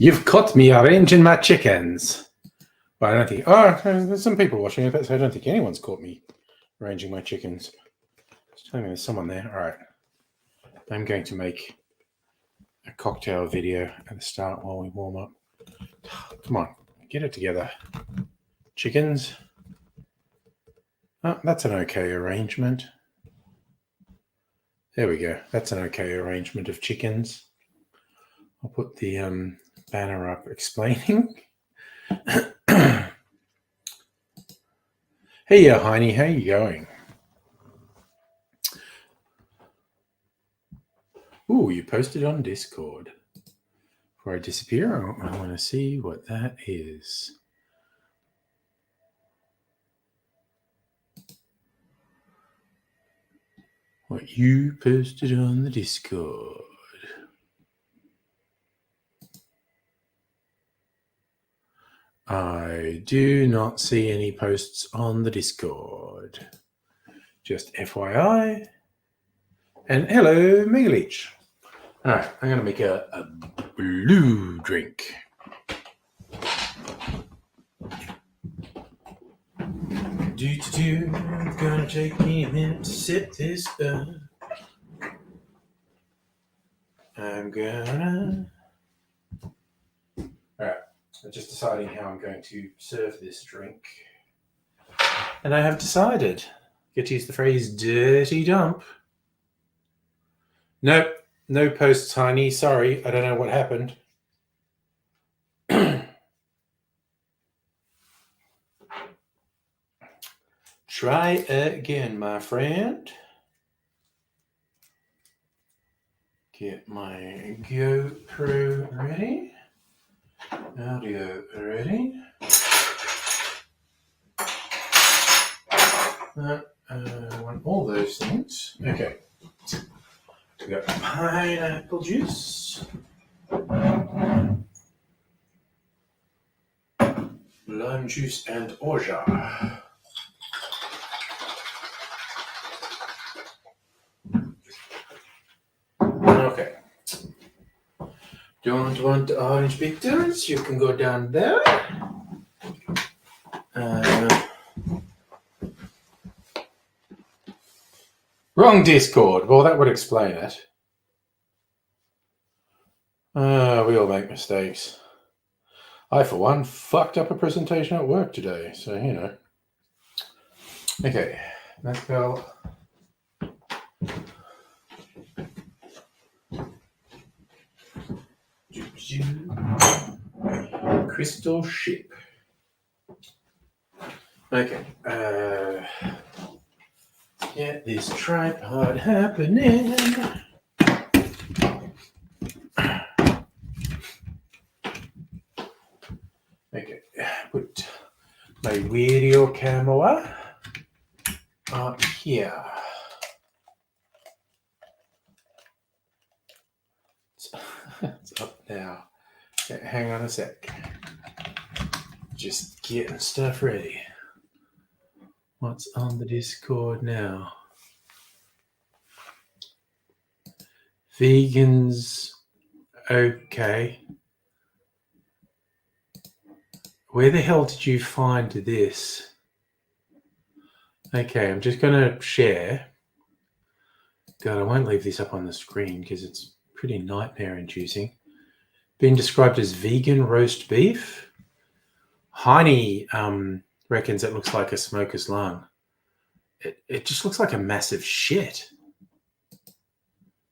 You've caught me arranging my chickens. Well, I don't think... Oh, there's some people watching it, so I don't think anyone's caught me arranging my chickens. Just telling me there's someone there. All right. I'm going to make a cocktail video at the start while we warm up. Come on, get it together. Chickens. Oh, that's an okay arrangement. There we go. That's an okay arrangement of chickens. I'll put the banner up explaining. Hey, Heine, how you going? Ooh, you posted on Discord. Before I disappear, I want to see what that is. What you posted on the Discord. I do not see any posts on the Discord. Just FYI. And hello, Megalich. All right, I'm going to make a blue drink. Gonna take me a minute to sip this up. I'm just deciding how I'm going to serve this drink. And I have decided, get to use the phrase dirty dump. Nope, no posts, Heine. Sorry, I don't know what happened. Try again, my friend. Get my GoPro ready. Audio ready. I want all those things. Okay. We got pineapple juice. Lime juice and orgeat. Okay. Don't want the orange bitters? You can go down there. Wrong Discord. Well, that would explain it. We all make mistakes. I, for one, fucked up a presentation at work today, so, you know. Okay, let's go. Crystal ship. Okay. Get this tripod happening. Okay. Put my video camera up here. It's up now. Okay, hang on a sec. Just getting stuff ready. What's on the Discord now? Vegans. Okay. Where the hell did you find this? Okay, I'm just going to share. God, I won't leave this up on the screen because it's pretty nightmare-inducing. Being described as vegan roast beef. Heine reckons it looks like a smoker's lung. It just looks like a massive shit.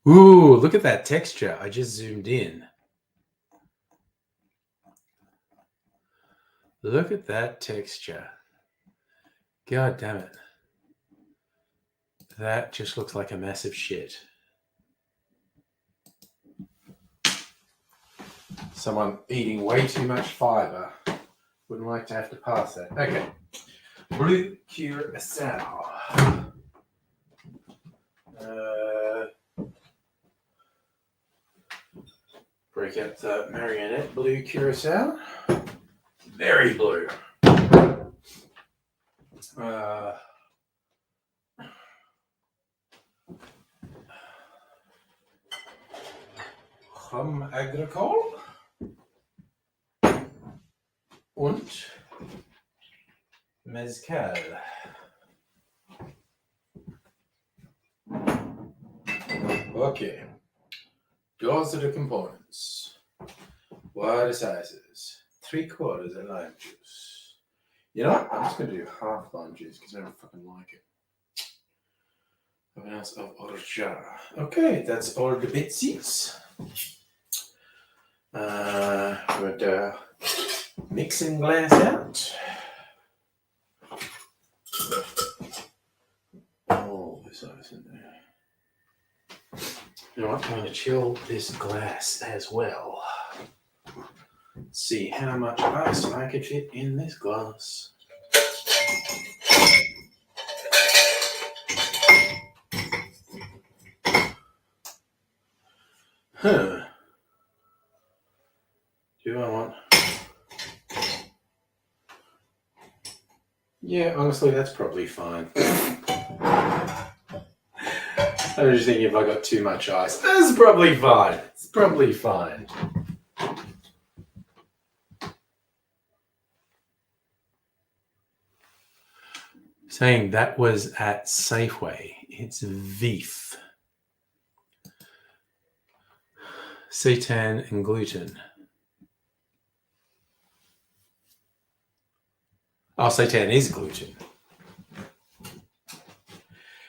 Ooh, look at that texture. I just zoomed in. Look at that texture. God damn it. That just looks like a massive shit. Someone eating way too much fiber. Wouldn't like to have to pass that. Okay. Blue curacao. Break out the marionette blue curacao. Very blue. Rhum agricole und mezcal. Okay. Those are the components. What are the sizes? 3/4 of lime juice. You know what? I'm just going to do half lime juice because I don't fucking like it. An ounce of orgeat. Okay, that's all the bitsies. With the mixing glass out. Oh, this ice in there. You know what? I'm going to chill this glass as well. Let's see how much ice I can fit in this glass. Huh. Do I want... Yeah, honestly, that's probably fine. I was just thinking if I got too much ice. That's probably fine. It's probably fine. Saying that was at Safeway. It's Veef. Seitan and gluten. Oh, seitan is gluten.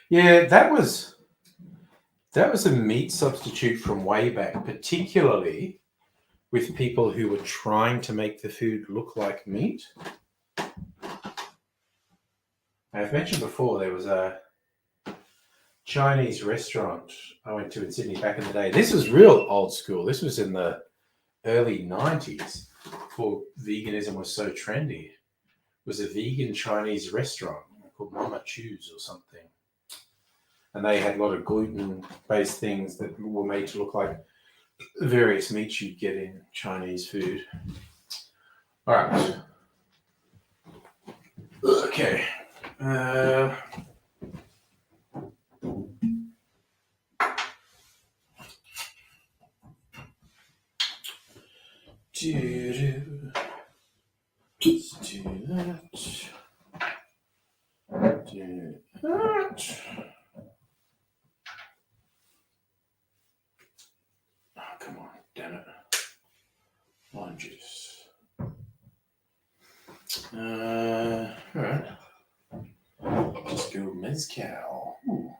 Yeah, that was a meat substitute from way back, particularly with people who were trying to make the food look like meat. I've mentioned before there was a Chinese restaurant I went to in Sydney back in the day. This was real old school. This was in the early 90s before veganism was so trendy. It was a vegan Chinese restaurant called Mama Chu's or something. And they had a lot of gluten-based things that were made to look like various meats you'd get in Chinese food. All right. Okay. Let's do that. Do that. Oh, come on, damn it. Lime juice. Alright. Just go mezcal. Ooh.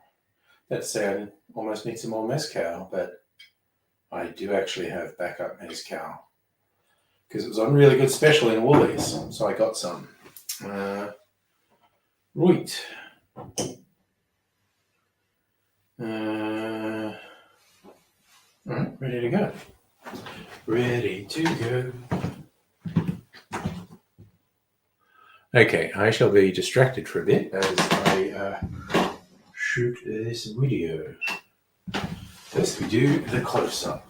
That's sad. I almost need some more mezcal, but I do actually have backup mezcal. Because it was on really good special in Woolies, so I got some. Right. Alright, ready to go. Ready to go. Okay, I shall be distracted for a bit as I shoot this video. First we do the close-up.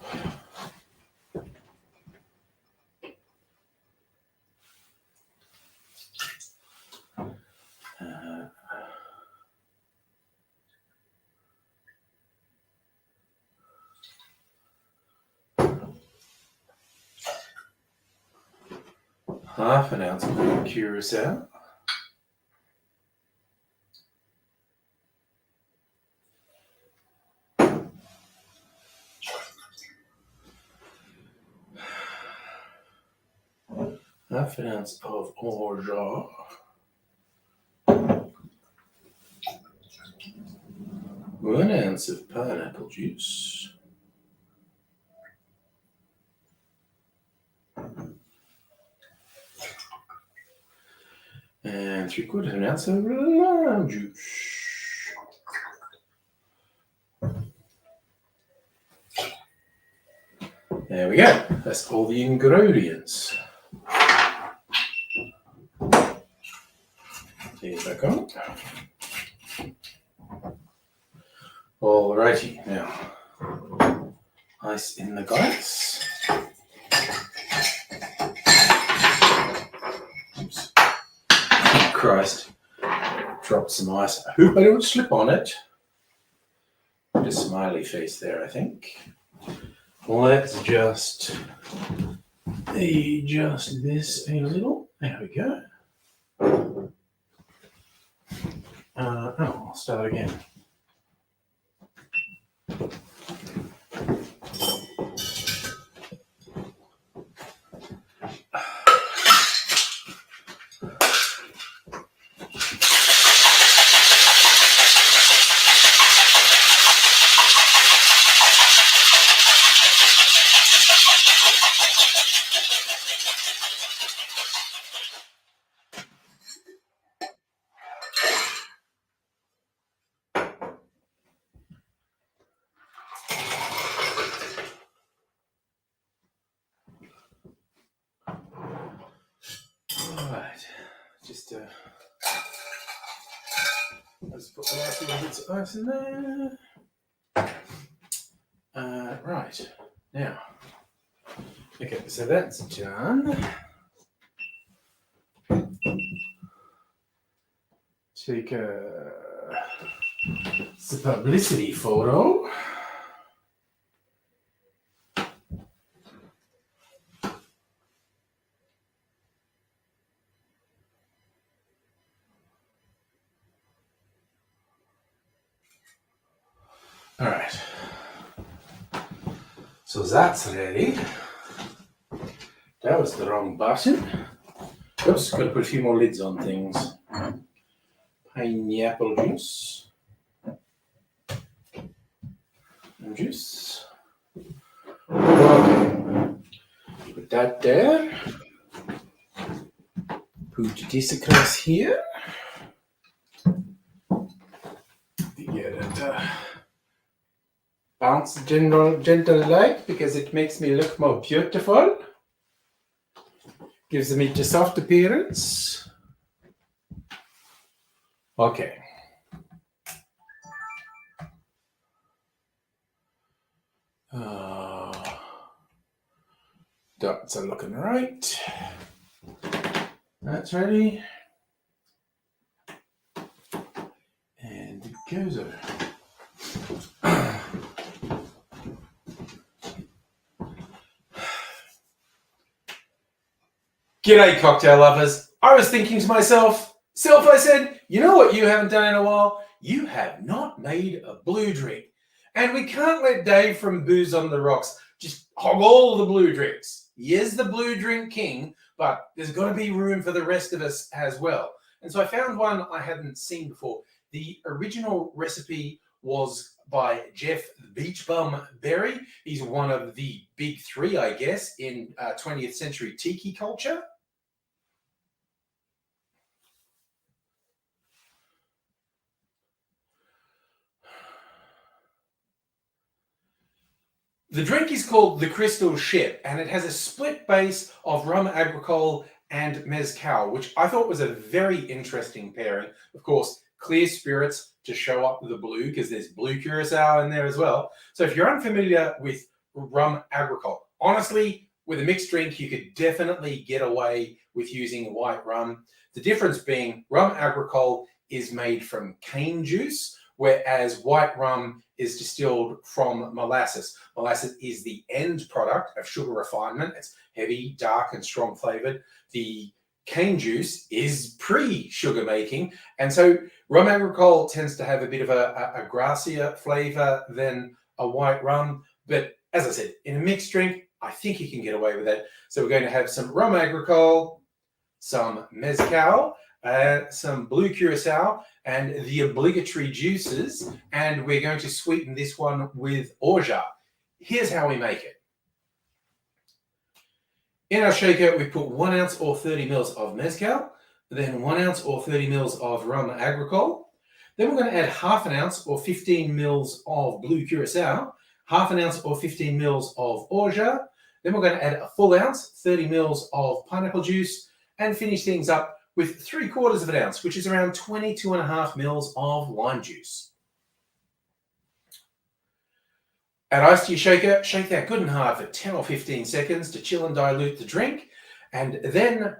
Half an ounce of curacao. Half an ounce of orgeat. 1 ounce of pineapple juice. And 3/4 ounce of lime juice. There we go. That's all the ingredients. These back on. Alrighty, now ice in the glass. Oops. Christ, dropped some ice. I hope I don't slip on it. Put a smiley face there, I think. Let's just adjust this a little. There we go. I'll start again. Let's put the last little bits of ice in there. Right, now, okay, so that's done. Take a publicity photo. All right, so that's ready. That was the wrong button. Oops, got to put a few more lids on things. Pineapple juice. And juice. Put that there. Put this across here. Get it bounce gentle light because it makes me look more beautiful. Gives me the soft appearance. Okay. Dots are looking right. That's ready. And it goes over. G'day, cocktail lovers. I was thinking to myself, I said, you know what you haven't done in a while? You have not made a blue drink. And we can't let Dave from Booze on the Rocks just hog all the blue drinks. He is the blue drink king, but there's got to be room for the rest of us as well. And so I found one I hadn't seen before. The original recipe was by Jeff Beach Bum Berry. He's one of the big three, I guess, in 20th century tiki culture. The drink is called the Crystal Ship, and it has a split base of rum agricole and mezcal, which I thought was a very interesting pairing. Of course, clear spirits to show up the blue, because there's blue curacao in there as well. So if you're unfamiliar with rum agricole, honestly, with a mixed drink, you could definitely get away with using white rum. The difference being rum agricole is made from cane juice, whereas white rum is distilled from molasses. Molasses is the end product of sugar refinement. It's heavy, dark, and strong flavored. The cane juice is pre-sugar making. And so rum agricole tends to have a bit of a grassier flavor than a white rum. But as I said, in a mixed drink, I think you can get away with it. So we're going to have some rum agricole, some mezcal, some blue curacao, and the obligatory juices, and we're going to sweeten this one with orgeat. Here's how we make it. In our shaker, we put 1 ounce or 30 mils of mezcal, then 1 ounce or 30 mils of rum agricole. Then we're going to add half an ounce or 15 mils of blue curacao, half an ounce or 15 mils of orgeat, Then we're going to add a full ounce, 30 mils of pineapple juice, and finish things up with 3/4 of an ounce, which is around 22.5 mils of lime juice. Add ice to your shaker, shake that good and hard for 10 or 15 seconds to chill and dilute the drink, and then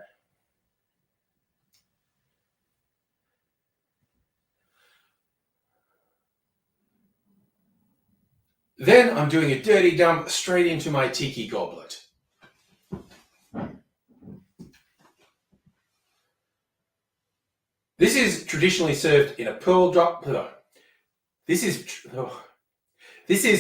I'm doing a dirty dump straight into my tiki goblet. This is traditionally served in a pearl drop. This is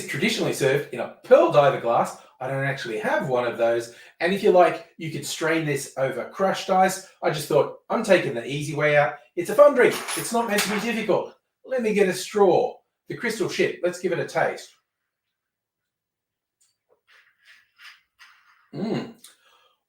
traditionally served in a pearl diver glass. I don't actually have one of those. And if you like, you could strain this over crushed ice. I just thought, I'm taking the easy way out. It's a fun drink. It's not meant to be difficult. Let me get a straw. The crystal shit. Let's give it a taste.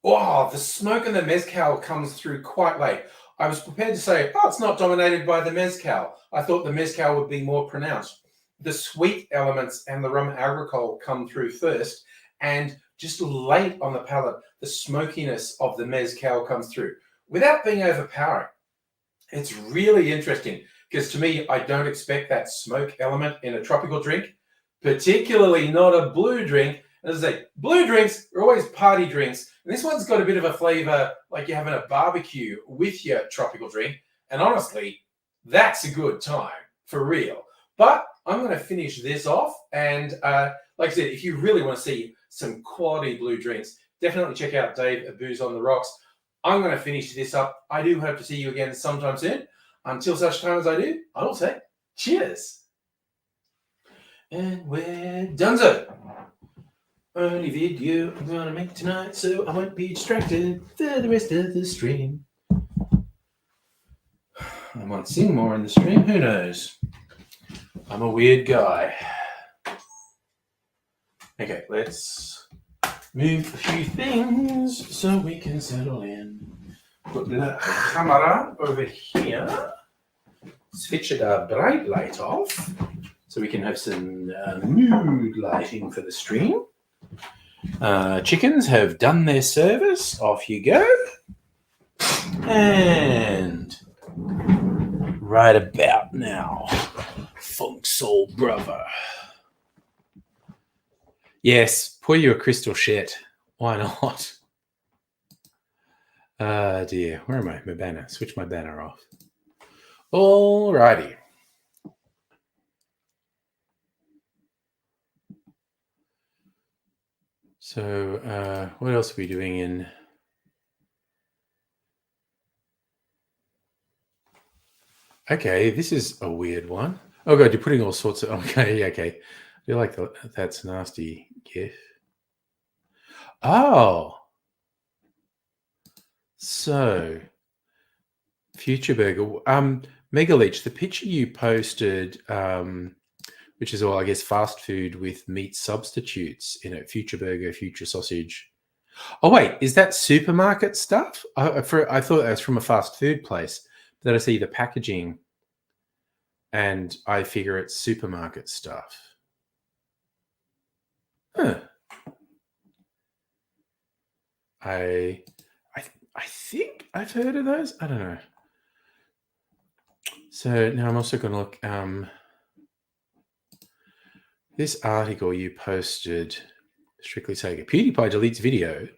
Oh, the smoke and the mezcal comes through quite late. I was prepared to say, oh, it's not dominated by the mezcal. I thought the mezcal would be more pronounced. The sweet elements and the rum agricole come through first, and just late on the palate, the smokiness of the mezcal comes through without being overpowering. It's really interesting because to me, I don't expect that smoke element in a tropical drink, particularly not a blue drink. As I say, blue drinks are always party drinks. And this one's got a bit of a flavor like you're having a barbecue with your tropical drink. And honestly, that's a good time, for real. But I'm going to finish this off. And like I said, if you really want to see some quality blue drinks, definitely check out Dave at Booze on the Rocks. I'm going to finish this up. I do hope to see you again sometime soon. Until such time as I do, I will say cheers. And we're donezo. Only video I'm going to make tonight, so I won't be distracted for the rest of the stream. I might sing more in the stream, who knows? I'm a weird guy. Okay, let's move a few things so we can settle in. Put the camera over here. Switch the bright light off so we can have some mood lighting for the stream. Chickens have done their service. Off you go. And right about now, Funk Soul Brother. Yes, pour you a crystal shit. Why not? Dear, where am I? My banner. Switch my banner off. Alrighty. So, what else are we doing in? Okay, this is a weird one. Oh god, you're putting all sorts of. Okay. I feel like that's nasty gif. Oh, so Future Burger. Mega Leech, the picture you posted, which is all, I guess, fast food with meat substitutes in it. Future Burger, Future Sausage. Oh wait, is that supermarket stuff? I thought that was from a fast food place. Then I see the packaging, and I figure it's supermarket stuff. Huh. I think I've heard of those. I don't know. So now I'm also going to look. This article you posted, Strictly Sega. PewDiePie deletes video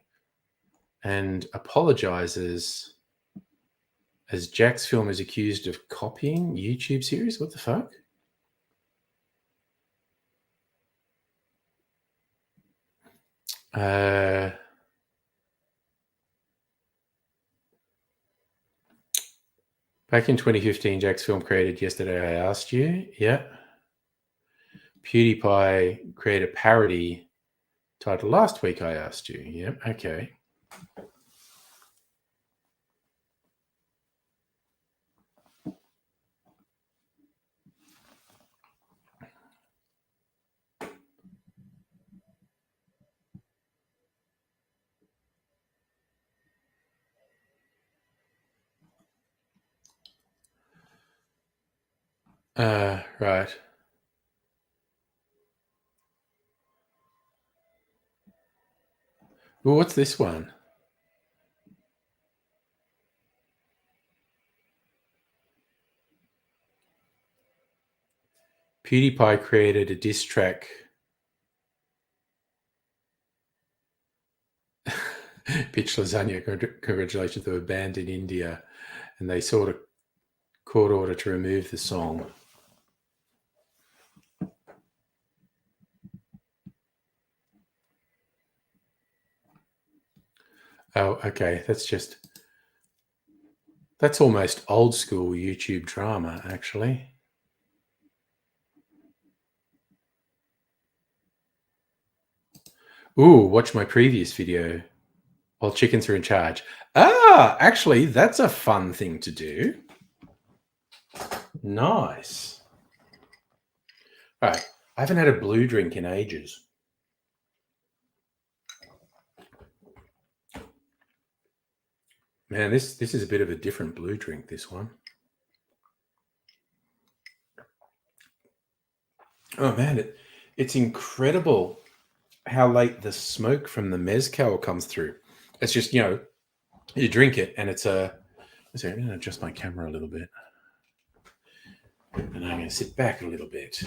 and apologizes as Jack's film is accused of copying YouTube series. What the fuck? Back in 2015, Jack's film created Yesterday I Asked You. Yeah. PewDiePie created a parody titled Last Week I Asked You. Yep. Okay. Right. Well, what's this one? PewDiePie created a diss track. Pitch Lasagna, congratulations, they were banned in India, and they sort of court order to remove the song. Oh, okay. That's almost old school YouTube drama, actually. Ooh, watch my previous video while chickens are in charge. Ah, actually, that's a fun thing to do. Nice. All right. I haven't had a blue drink in ages. Man, this is a bit of a different blue drink, this one. Oh, man, it's incredible how late the smoke from the mezcal comes through. It's just, you drink it and it's a... So I'm going to adjust my camera a little bit. And I'm going to sit back a little bit.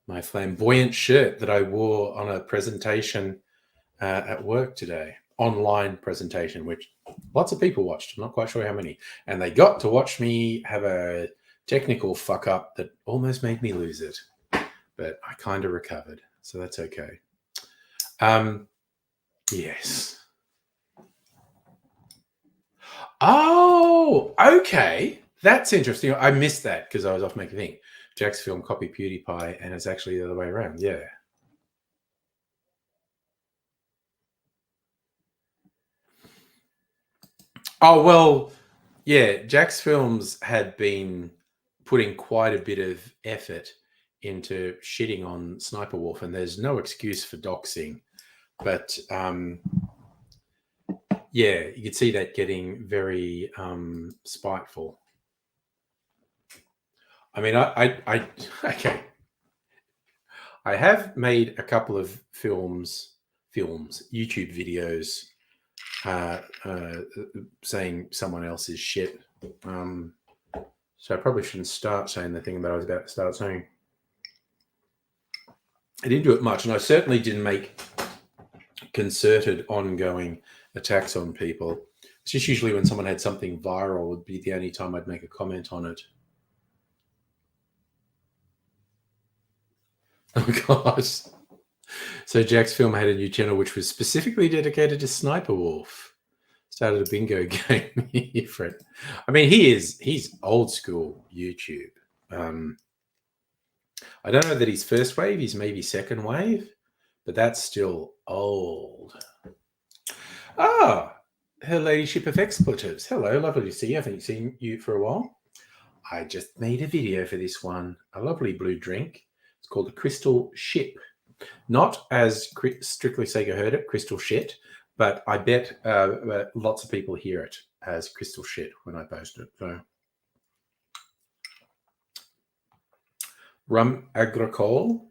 My flamboyant shirt that I wore on a presentation at work today. Online presentation, which lots of people watched. I'm not quite sure how many. And they got to watch me have a technical fuck up that almost made me lose it. But I kind of recovered. So that's okay. Yes. Oh, okay. That's interesting. I missed that because I was off making a thing. Jack's film copied PewDiePie, and it's actually the other way around. Yeah. Oh, well, yeah. Jack's films had been putting quite a bit of effort into shitting on Sniper Wolf, and there's no excuse for doxing. But yeah, you could see that getting very spiteful. I mean, I okay. I have made a couple of films, YouTube videos, saying someone else's shit. So I probably shouldn't start saying the thing that I was about to start saying. I didn't do it much, and I certainly didn't make concerted, ongoing attacks on people. It's just usually when someone had something viral would be the only time I'd make a comment on it. Oh, gosh. So Jack's film had a new channel which was specifically dedicated to Sniper Wolf. Started a bingo game. I mean, he's old school YouTube. I don't know that he's first wave. He's maybe second wave, but that's still old. Ah, Her Ladyship of Expletives. Hello, lovely to see you. I haven't seen you for a while. I just made a video for this one. A lovely blue drink. It's called the Crystal Ship. Not as strictly Sega heard it, Crystal Shit, but I bet lots of people hear it as Crystal Shit when I post it. So, rum agricole,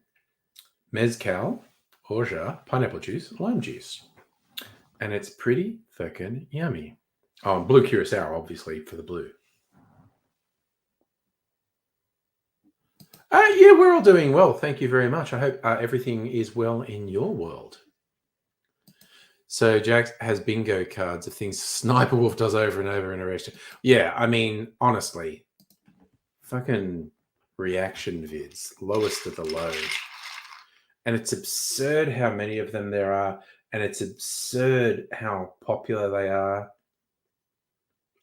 mezcal, orgeat, pineapple juice, lime juice. And it's pretty fucking yummy. Oh, blue curacao, obviously, for the blue. Yeah, we're all doing well. Thank you very much. I hope everything is well in your world. So Jack has bingo cards of things Sniper Wolf does over and over in a restaurant. Yeah, I mean, honestly, fucking reaction vids, lowest of the low. And it's absurd how many of them there are, and it's absurd how popular they are.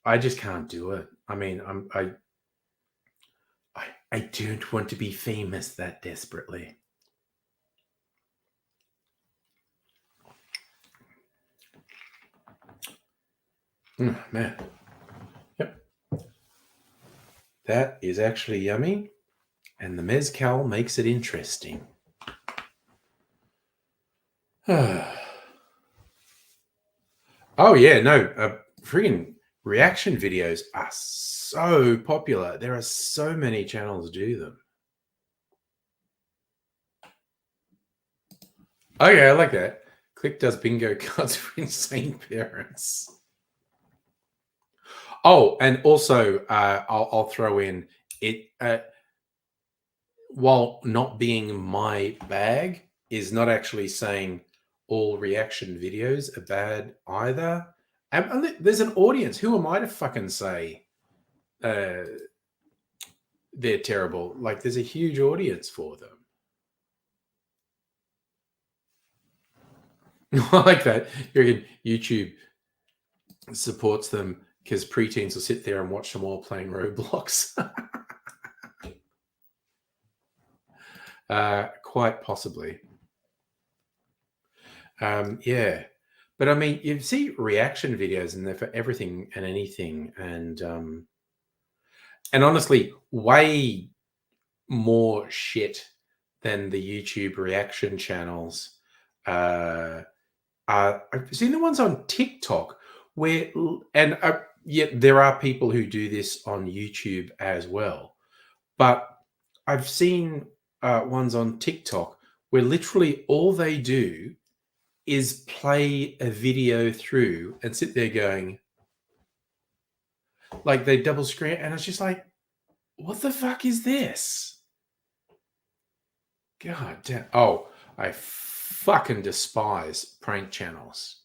I just can't do it. I mean, I don't want to be famous that desperately. Man. Yep. That is actually yummy. And the mezcal makes it interesting. Oh, yeah. No, friggin' reaction videos are so popular. There are so many channels do them. Okay, I like that. Click does bingo cards for insane parents. Oh, and also I'll throw in it. While not being my bag, is not actually saying all reaction videos are bad either. And there's an audience. Who am I to fucking say they're terrible? Like, there's a huge audience for them. I like that. YouTube supports them because preteens will sit there and watch them all playing Roblox. Quite possibly. Yeah. But I mean, you see reaction videos and they're for everything and anything. And honestly, way more shit than the YouTube reaction channels. I've seen the ones on TikTok where, and yet there are people who do this on YouTube as well. But I've seen ones on TikTok where literally all they do is play a video through and sit there going, like they double screen, and it's just like, what the fuck is this? God damn. Oh, I fucking despise prank channels.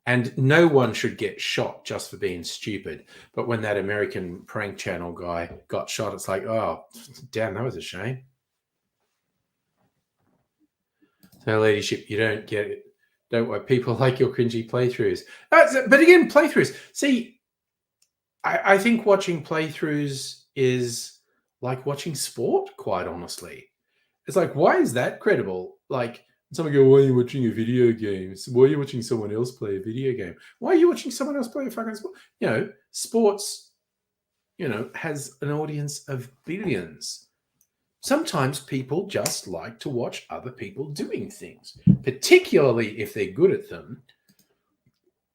And no one should get shot just for being stupid. But when that American prank channel guy got shot, it's like, oh, damn, that was a shame. So, ladyship, you don't get it. Don't worry. People like your cringy playthroughs. But again, playthroughs. See, I think watching playthroughs is like watching sport, quite honestly. It's like, why is that credible? Like, someone go, why are you watching a video game? Why are you watching someone else play a video game? Why are you watching someone else play a fucking sport? You know, sports, has an audience of billions. Sometimes people just like to watch other people doing things, particularly if they're good at them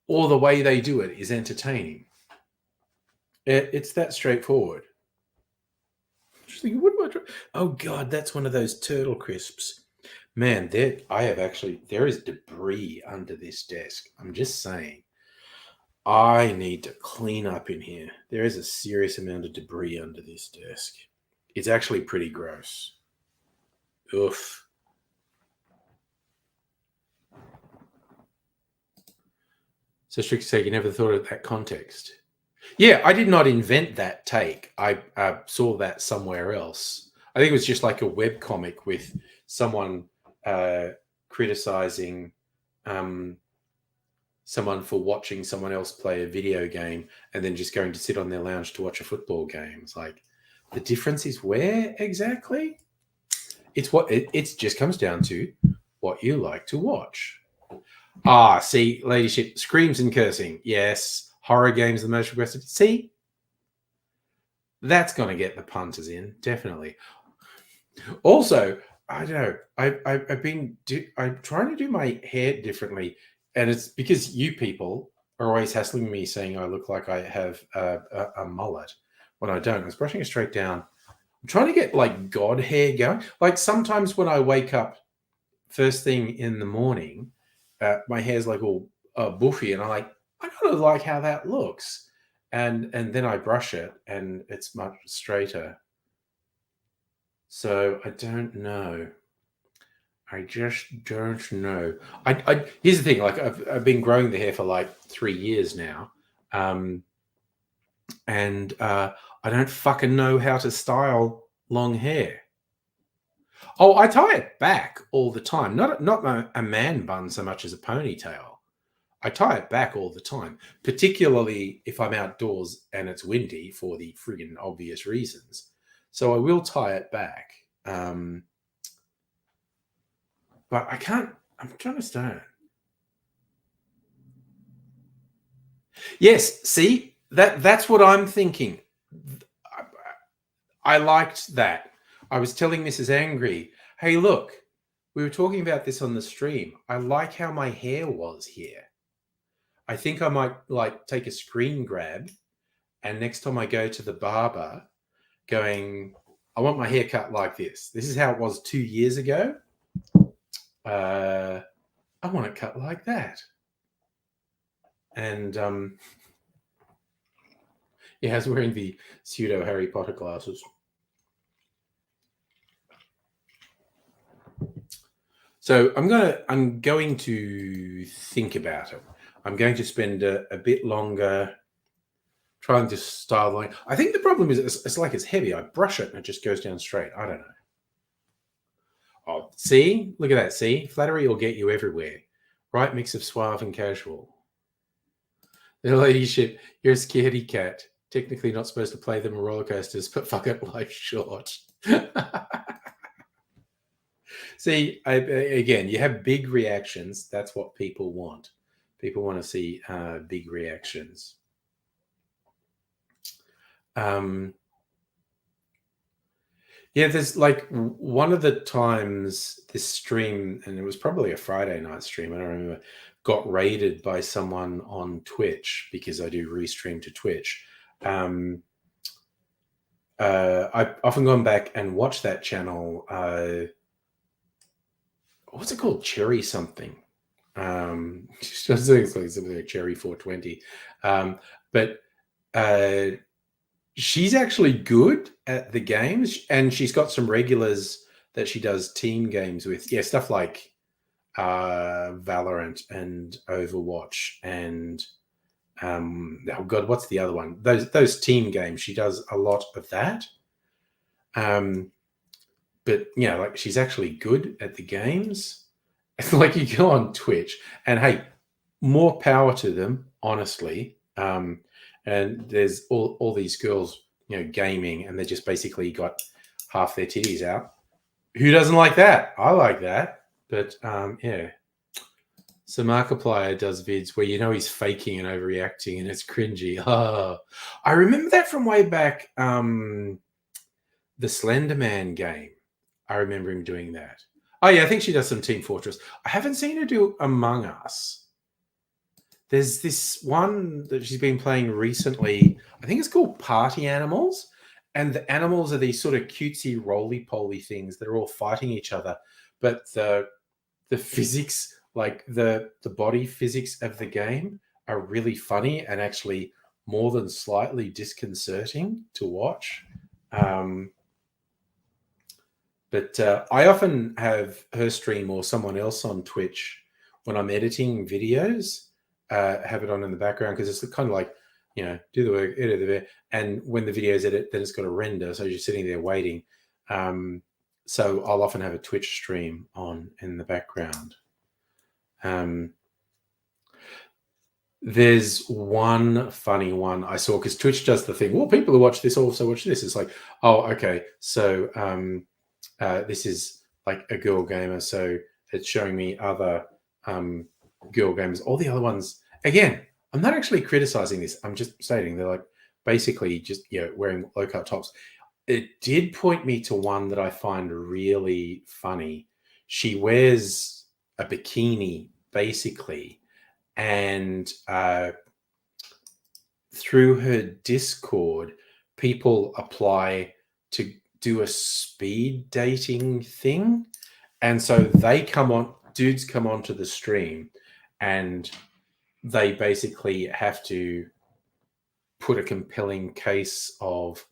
or the way they do it is entertaining. It's that straightforward. Just thinking, what do I try? Oh God, that's one of those turtle crisps. Man, there is debris under this desk. I'm just saying. I need to clean up in here. There is a serious amount of debris under this desk. It's actually pretty gross. Oof. So Strict say you never thought of that context. Yeah, I did not invent that take. I saw that somewhere else. I think it was just like a web comic with someone criticizing someone for watching someone else play a video game and then just going to sit on their lounge to watch a football game. It's like, the difference is where exactly? It's what it just comes down to what you like to watch. See, ladyship, screams and cursing. Yes. Horror games are the most requested. See? That's going to get the punters in, definitely. Also, I don't know. I'm trying to do my hair differently, and it's because you people are always hassling me saying I look like I have a mullet when I don't. I was brushing it straight down. I'm trying to get like God hair going. Like sometimes when I wake up first thing in the morning, my hair's like all buffy, and I'm like, I kind of like how that looks. And then I brush it, and it's much straighter. So I don't know. I just don't know. Here's the thing. Like I've been growing the hair for like 3 years now, and I don't fucking know how to style long hair. Oh, I tie it back all the time. Not a man bun so much as a ponytail. I tie it back all the time, particularly if I'm outdoors and it's windy for the friggin' obvious reasons. So I will tie it back. But I can't. I'm trying to start. Yes, see, that's what I'm thinking. I liked that. I was telling Mrs. Angry, hey, look, we were talking about this on the stream. I like how my hair was here. I think I might like take a screen grab, and next time I go to the barber, going, I want my hair cut like this. This is how it was 2 years ago. I want it cut like that. And yeah, I was wearing the pseudo Harry Potter glasses. So I'm going to think about it. I'm going to spend a bit longer trying to style the line. I think the problem is it's like it's heavy. I brush it and it just goes down straight. I don't know. Oh, see, look at that. See, flattery will get you everywhere. Right mix of suave and casual. The ladyship, you're a scaredy cat. Technically not supposed to play them roller coasters, but fuck it, life's short. See, again, you have big reactions. That's what people want. People want to see big reactions. Yeah, there's like one of the times this stream, and it was probably a Friday night stream, I don't remember, got raided by someone on Twitch because I do restream to Twitch. I've often gone back and watched that channel. What's it called? Cherry something. It's like something like Cherry 420. But she's actually good at the games, and she's got some regulars that she does team games with. Yeah, stuff like Valorant and Overwatch and oh god, what's the other one? Those team games. She does a lot of that. But yeah, like she's actually good at the games. It's like you go on Twitch, and hey, more power to them, honestly. And there's all these girls, gaming, and they just basically got half their titties out. Who doesn't like that? I like that. But yeah. So Markiplier does vids where he's faking and overreacting and it's cringy. Oh, I remember that from way back, the Slender Man game. I remember him doing that. Oh yeah, I think she does some Team Fortress. I haven't seen her do Among Us. There's this one that she's been playing recently. I think it's called Party Animals. And the animals are these sort of cutesy roly-poly things that are all fighting each other. But the physics, like the body physics of the game, are really funny and actually more than slightly disconcerting to watch. But I often have her stream or someone else on Twitch when I'm editing videos, have it on in the background because it's kind of like, do the work, edit the video. And when the video's edit, then it's got to render. So you're sitting there waiting. So I'll often have a Twitch stream on in the background. There's one funny one I saw because Twitch does the thing. Well, people who watch this also watch this. It's like, oh, okay. So this is like a girl gamer. So it's showing me other girl gamers. All the other ones, again, I'm not actually criticizing this. I'm just stating they're like basically just wearing low cut tops. It did point me to one that I find really funny. She wears a bikini basically, and through her Discord, people apply to do a speed dating thing, and so dudes come onto the stream, and they basically have to put a compelling case of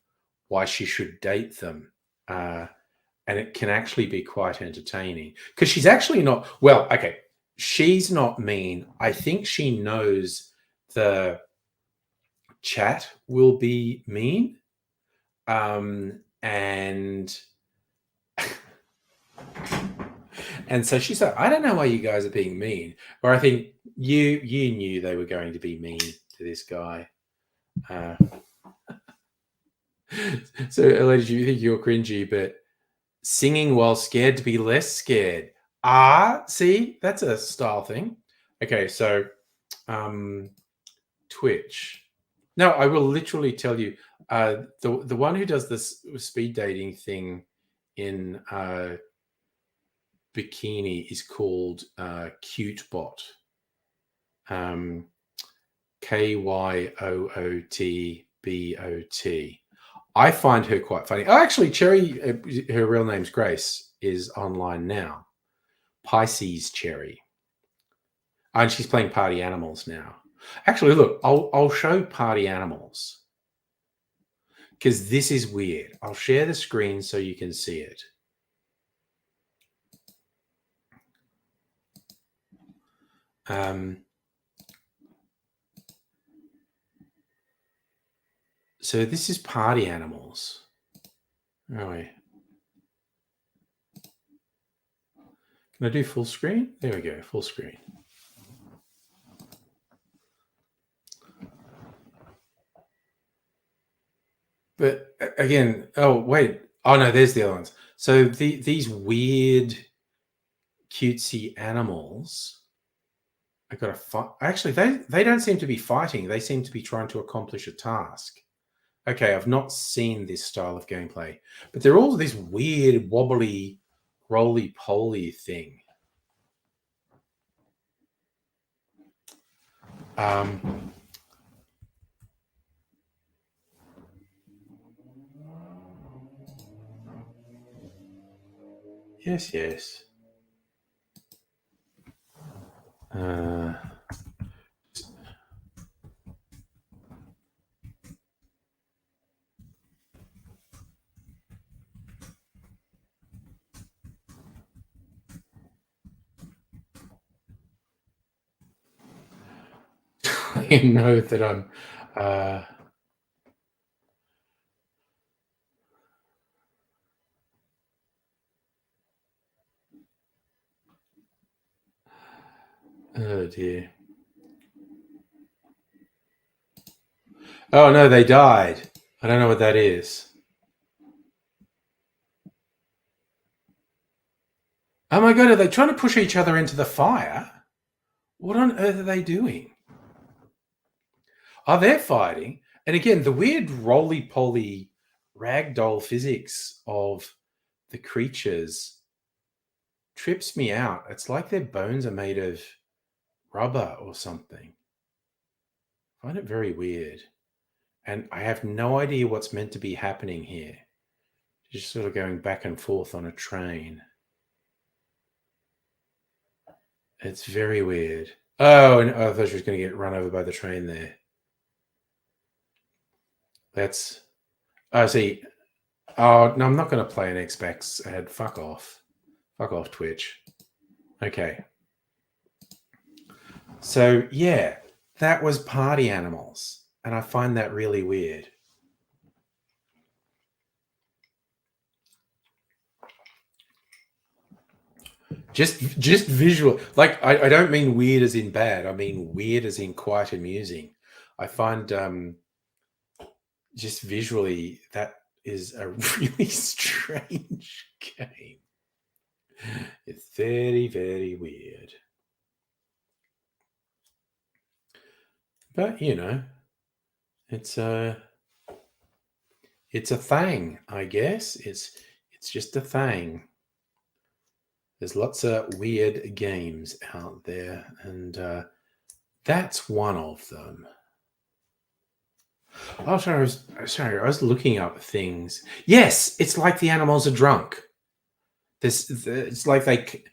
why she should date them. And it can actually be quite entertaining because she's actually not, well, okay, she's not mean. I think she knows the chat will be mean. And and so she said, I don't know why you guys are being mean, but I think you knew they were going to be mean to this guy. So, Elijah, you think you're cringy, but singing while scared to be less scared. See, that's a style thing. Okay, so Twitch. No, I will literally tell you, the one who does this speed dating thing in bikini is called Cutebot. KYOOTBOT. I find her quite funny. Oh, actually, Cherry, her real name's Grace, is online now. Pisces Cherry. And she's playing Party Animals now. Actually, look, I'll show Party Animals because this is weird. I'll share the screen so you can see it. So this is Party Animals. Oh, wait. Can I do full screen? There we go, full screen. But again, oh wait, oh no, there's the other ones. So these weird, cutesy animals. I got to fight. Actually, they don't seem to be fighting. They seem to be trying to accomplish a task. Okay, I've not seen this style of gameplay, but they're all this weird, wobbly, roly-poly thing. Yes. I know that I'm. Oh dear. Oh no, they died. I don't know what that is. Oh my god, are they trying to push each other into the fire? What on earth are they doing? Oh, they're fighting. And again, the weird roly-poly ragdoll physics of the creatures trips me out. It's like their bones are made of rubber or something. I find it very weird. And I have no idea what's meant to be happening here. Just sort of going back and forth on a train. It's very weird. Oh, and I thought she was going to get run over by the train there. That's. Oh, see. Oh, no, I'm not going to play an Xbox ad. Fuck off. Fuck off, Twitch. Okay. So, yeah, that was Party Animals. And I find that really weird. Just visual. Like, I don't mean weird as in bad. I mean weird as in quite amusing. I find just visually that is a really strange game. It's very, very weird. But, you know, it's a thing, I guess. It's just a thing. There's lots of weird games out there, and that's one of them. Oh, sorry, I was looking up things. Yes, it's like the animals are drunk. It's like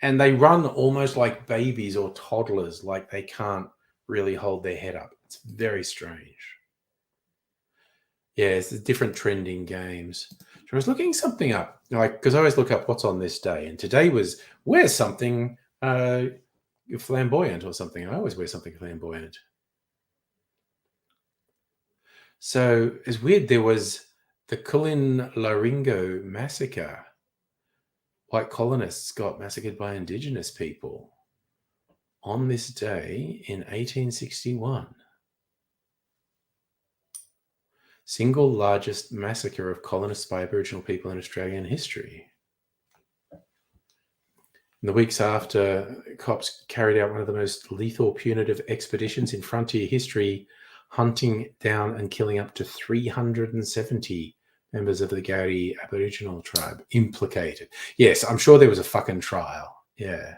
they run almost like babies or toddlers, like they can't really hold their head up. It's very strange. Yeah, it's a different trend in games. So I was looking something up, like because I always look up what's on this day, and today was wear something flamboyant or something. I always wear something flamboyant. So it's weird. There was the Culin Laringo massacre. White colonists got massacred by indigenous people on this day in 1861. Single largest massacre of colonists by Aboriginal people in Australian history. In the weeks after, cops carried out one of the most lethal punitive expeditions in frontier history, hunting down and killing up to 370 members of the Gaudy Aboriginal tribe implicated. Yes, I'm sure there was a fucking trial. Yeah.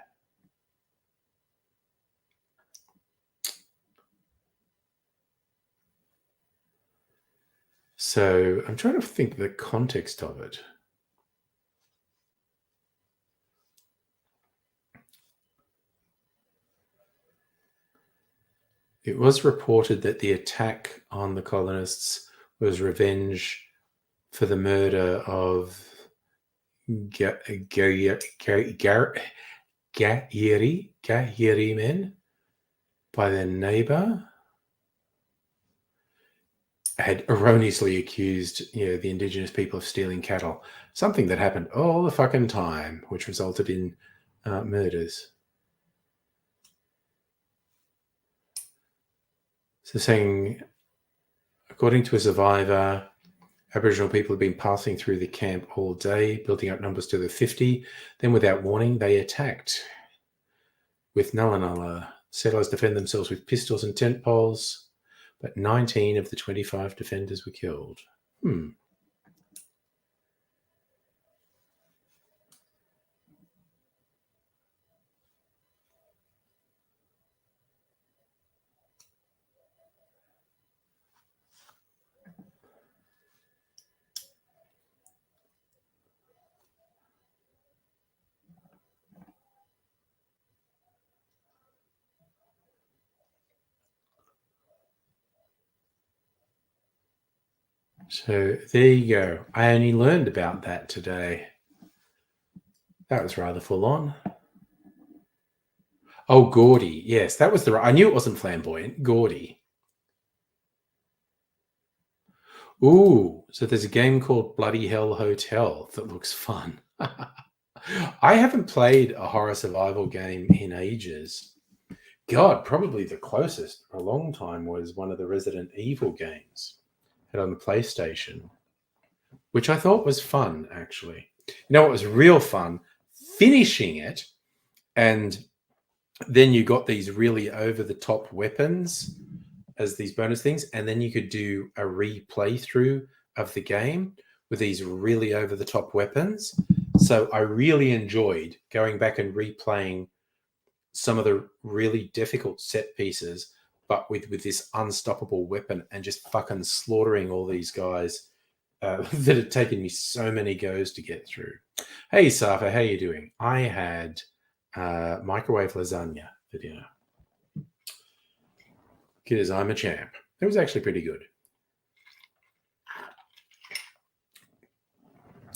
So I'm trying to think the context of it. It was reported that the attack on the colonists was revenge for the murder of Gahiri men by their neighbor. Had erroneously accused, the indigenous people of stealing cattle, something that happened all the fucking time, which resulted in murders. So saying, according to a survivor, Aboriginal people had been passing through the camp all day, building up numbers to the 50. Then, without warning, they attacked. With Nulla, settlers defend themselves with pistols and tent poles, but 19 of the 25 defenders were killed. So there you go. I only learned about that today. That was rather full on. Oh, Gaudy. Yes, that was I knew it wasn't flamboyant. Gaudy. Ooh, so there's a game called Bloody Hell Hotel that looks fun. I haven't played a horror survival game in ages. God, probably the closest for a long time was one of the Resident Evil games had on the PlayStation, which I thought was fun, actually. You know what was real fun? Finishing it, and then you got these really over-the-top weapons as these bonus things, and then you could do a replay through of the game with these really over-the-top weapons. So I really enjoyed going back and replaying some of the really difficult set pieces, but with this unstoppable weapon and just fucking slaughtering all these guys that had taken me so many goes to get through. Hey, Safa, how you doing? I had microwave lasagna for dinner. Because I'm a champ. It was actually pretty good.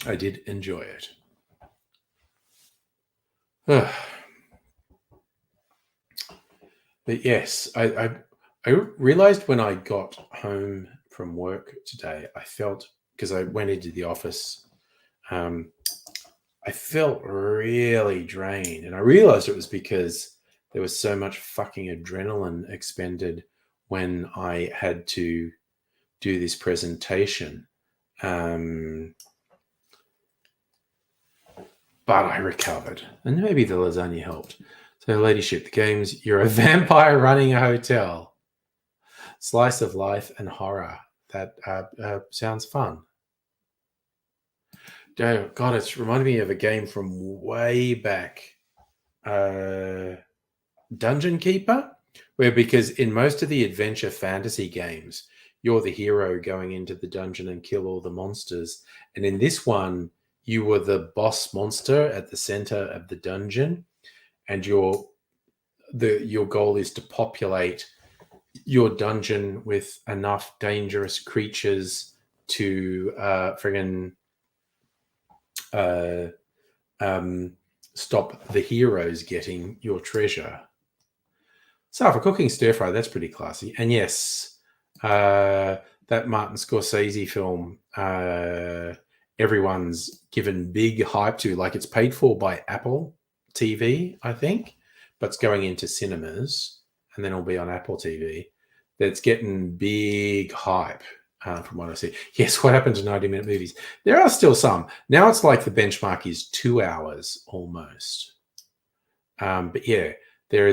I did enjoy it. But yes, I realized when I got home from work today, I felt, because I went into the office, I felt really drained. And I realized it was because there was so much fucking adrenaline expended when I had to do this presentation. But I recovered, and maybe the lasagna helped. So, ladyship, the game's you're a vampire running a hotel. Slice of life and horror. That sounds fun. Oh, God, it's reminded me of a game from way back. Dungeon Keeper, where, because in most of the adventure fantasy games, you're the hero going into the dungeon and kill all the monsters. And in this one, you were the boss monster at the center of the dungeon, and your goal is to populate your dungeon with enough dangerous creatures to stop the heroes getting your treasure. So for cooking stir fry, that's pretty classy. And yes, that Martin Scorsese film, everyone's given big hype to, like it's paid for by Apple TV, I think, but it's going into cinemas and then it'll be on Apple TV. That's getting big hype from what I see. Yes, what happened to 90-minute movies? There are still some. Now it's like the benchmark is 2 hours almost. But yeah, there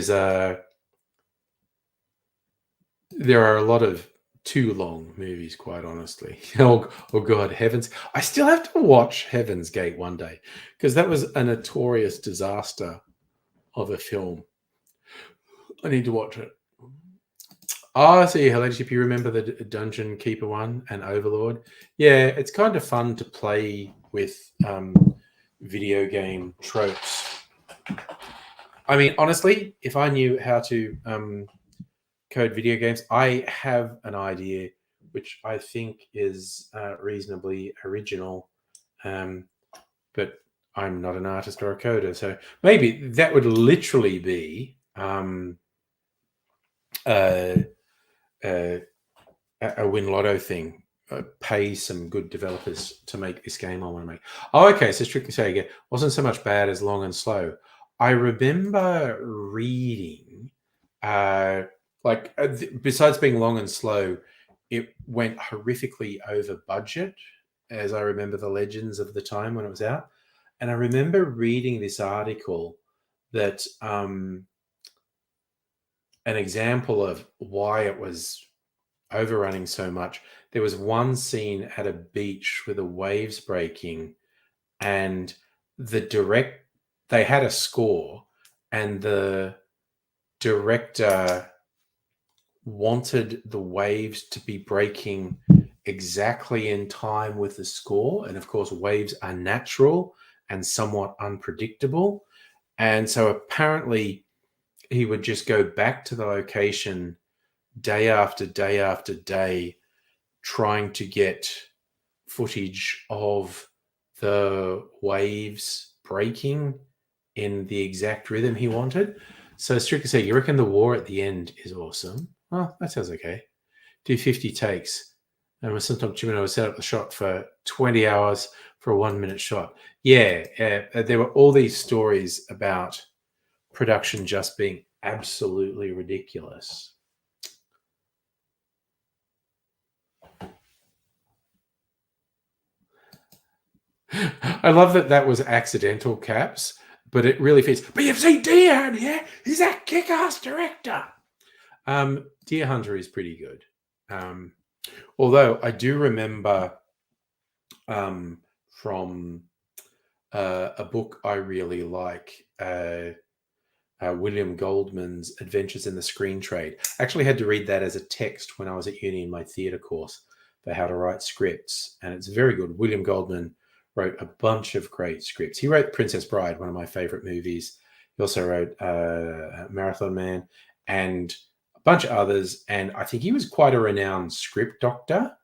are a lot of too long movies, quite honestly. Oh God, Heavens. I still have to watch Heaven's Gate one day because that was a notorious disaster of a film. I need to watch it. Oh, see, if you remember the Dungeon Keeper one and Overlord. Yeah, it's kind of fun to play with video game tropes. I mean, honestly, if I knew how to code video games. I have an idea which I think is reasonably original, but I'm not an artist or a coder, so maybe that would literally be a Win Lotto thing. Pay some good developers to make this game I want to make. Oh, okay. So Strictly Say again, wasn't so much bad as Long and Slow. I remember reading, besides being long and slow, it went horrifically over budget, as I remember the legends of the time when it was out. And I remember reading this article that an example of why it was overrunning so much. There was one scene at a beach with the waves breaking, and they had a score, and the director wanted the waves to be breaking exactly in time with the score. And of course, waves are natural and somewhat unpredictable. And so apparently he would just go back to the location day after day after day, trying to get footage of the waves breaking in the exact rhythm he wanted. So Strictly Say, you reckon the war at the end is awesome? Oh, that sounds okay. Do 50 takes. And sometimes Jim and I would set up the shot for 20 hours for a 1 minute shot. Yeah, there were all these stories about production just being absolutely ridiculous. I love that was accidental caps, but it really fits. But you've seen Deer Hunter, yeah? He's that kick-ass director. Deer Hunter is pretty good. Although I do remember from a book I really like, William Goldman's Adventures in the Screen Trade. I actually had to read that as a text when I was at uni in my theatre course for how to write scripts, and it's very good. William Goldman wrote a bunch of great scripts. He wrote Princess Bride, one of my favorite movies. He also wrote Marathon Man and a bunch of others, and I think he was quite a renowned script doctor.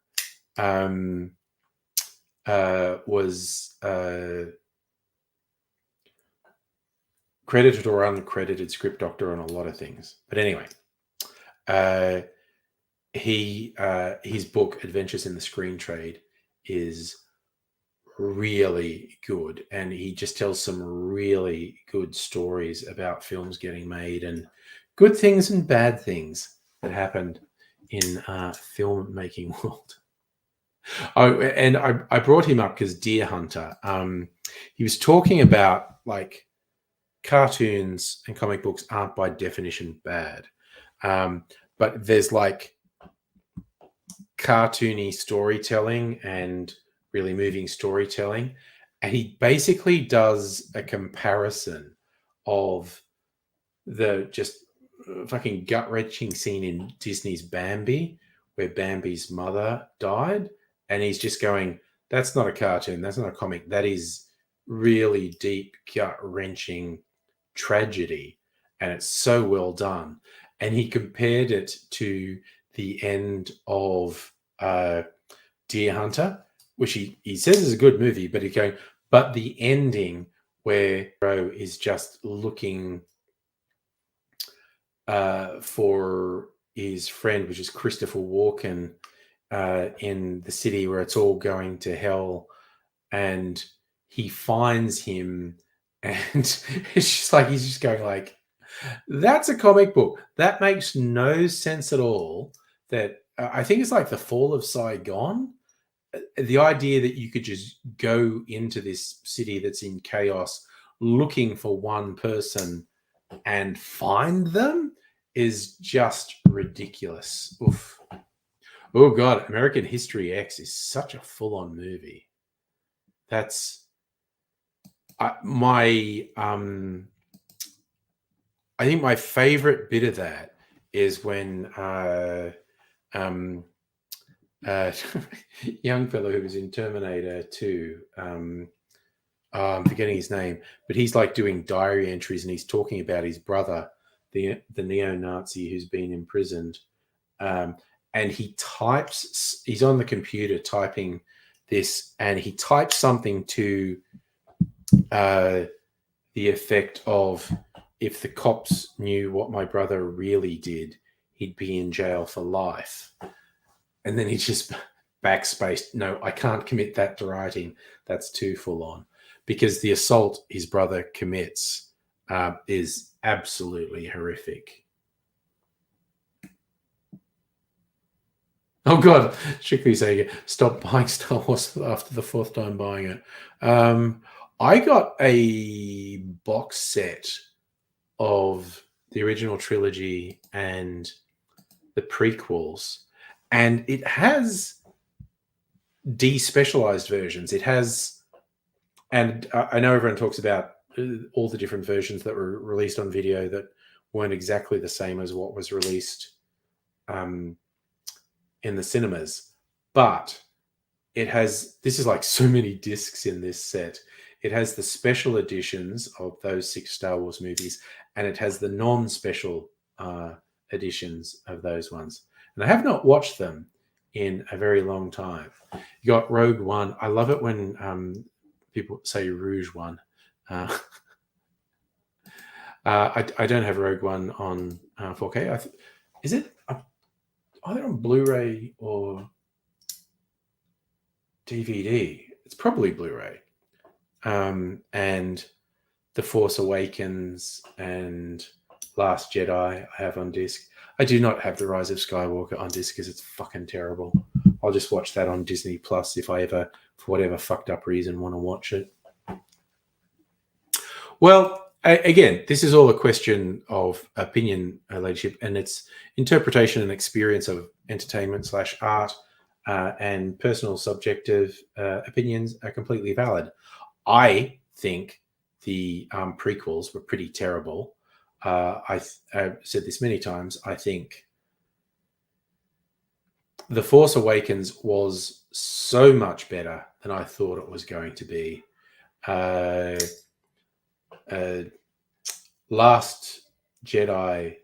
Was credited or uncredited script doctor on a lot of things. But anyway, his book Adventures in the Screen Trade is really good, and he just tells some really good stories about films getting made and good things and bad things that happened in film making world. Oh, and I brought him up because Deer Hunter, he was talking about like cartoons and comic books aren't by definition bad, but there's like cartoony storytelling and really moving storytelling, and he basically does a comparison of the just fucking gut-wrenching scene in Disney's Bambi where Bambi's mother died, and he's just going, that's not a cartoon, that's not a comic, that is really deep gut-wrenching tragedy, and it's so well done. And he compared it to the end of Deer Hunter, which he says is a good movie, but he's going, but the ending where Hero is just looking for his friend, which is Christopher Walken, in the city where it's all going to hell, and he finds him, and it's just like he's just going like, that's a comic book. That makes no sense at all. That I think it's like The Fall of Saigon. The idea that you could just go into this city that's in chaos looking for one person and find them is just ridiculous. Oof. Oh God, American History X is such a full-on movie. That's my I think my favorite bit of that is when young fellow who was in Terminator 2, I'm forgetting his name, but he's like doing diary entries and he's talking about his brother, the neo-Nazi who's been imprisoned, and he's on the computer typing this, and he types something to the effect of, if the cops knew what my brother really did, he'd be in jail for life. And then he just backspaced, no, I can't commit that to writing. That's too full on. Because the assault his brother commits is absolutely horrific. Oh God, strictly saying, stop buying Star Wars after the fourth time buying it. I got a box set of the original trilogy and the prequels, and it has despecialized versions. It has, and I know everyone talks about all the different versions that were released on video that weren't exactly the same as what was released in the cinemas, but it has, this is like so many discs in this set. It has the special editions of those 6 Star Wars movies, and it has the non-special editions of those ones. And I have not watched them in a very long time. You got Rogue One. I love it when people say Rouge One. I don't have Rogue One on 4K. Is it either on Blu-ray or DVD? It's probably Blu-ray. And The Force Awakens and Last Jedi I have on disc. I do not have The Rise of Skywalker on disc because it's fucking terrible. I'll just watch that on Disney Plus if I ever, for whatever fucked up reason, want to watch it. Well, again, this is all a question of opinion, ladyship, and it's interpretation and experience of entertainment / art, and personal subjective opinions are completely valid. I think the prequels were pretty terrible. I've said this many times. I think The Force Awakens was so much better than I thought it was going to be. Last Jedi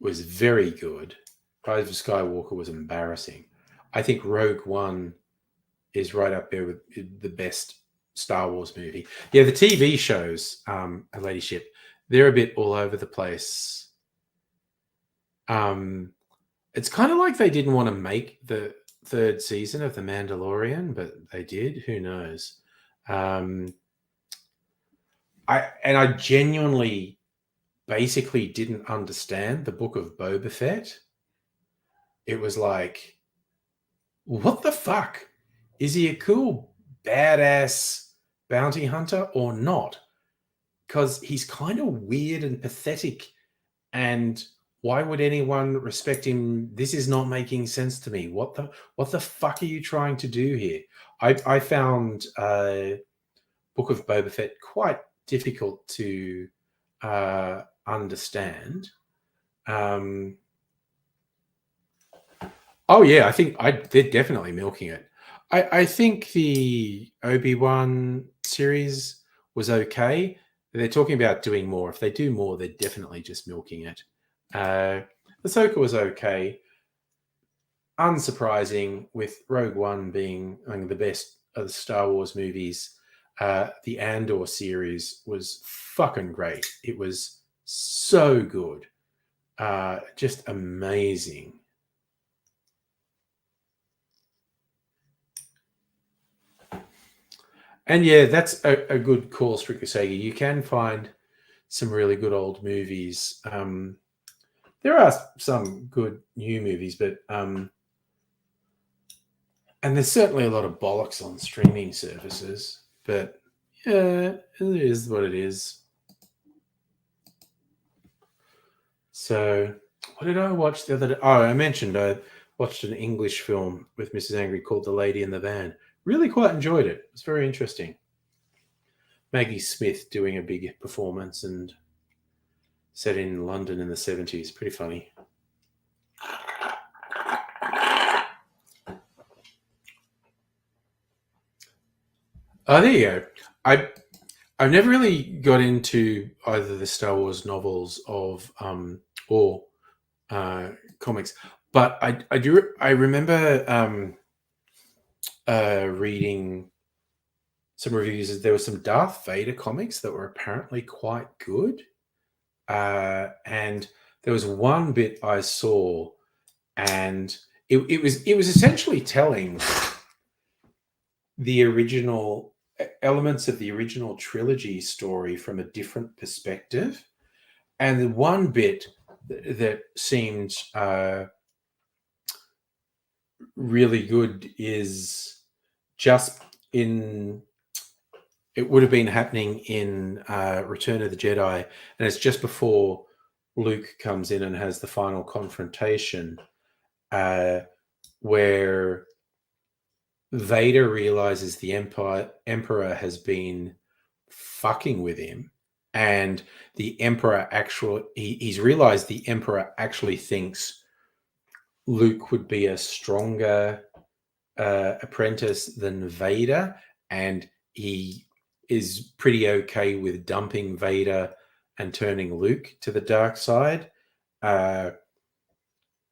was very good. Rise of Skywalker was embarrassing. I think Rogue One is right up there with the best Star Wars movie. Yeah, the TV shows, ladyship, they're a bit all over the place. It's kind of like they didn't want to make the 3rd season of The Mandalorian, but they did. Who knows? I genuinely basically didn't understand the Book of Boba Fett. It was like, what the fuck? Is he a cool, badass bounty hunter or not? Because he's kind of weird and pathetic. And why would anyone respect him? This is not making sense to me. What the fuck are you trying to do here? I found Book of Boba Fett quite difficult to understand. Oh yeah, I think they're definitely milking it. I think the Obi-Wan series was okay. They're talking about doing more. If they do more, they're definitely just milking it. Ahsoka was okay. Unsurprising, with Rogue One being the best of the Star Wars movies. The Andor series was fucking great. It was so good. Just amazing. And yeah, that's a good call, strictly saying. You can find some really good old movies. There are some good new movies, but and there's certainly a lot of bollocks on streaming services. But yeah, it is what it is. So, what did I watch the other day? Oh, I mentioned I watched an English film with Mrs. Angry called The Lady in the Van. Really quite enjoyed it. It was very interesting. Maggie Smith doing a big performance and set in London in the 70s. Pretty funny. Oh, there you go. I've never really got into either the Star Wars novels or comics, but I remember reading some reviews. There were some Darth Vader comics that were apparently quite good, and there was one bit I saw, and it was essentially telling the original elements of the original trilogy story from a different perspective. And the one bit that seemed really good is just in it would have been happening in Return of the Jedi, and it's just before Luke comes in and has the final confrontation, where Vader realizes the Emperor has been fucking with him, and the Emperor he's realized the Emperor actually thinks Luke would be a stronger apprentice than Vader, and he is pretty okay with dumping Vader and turning Luke to the dark side.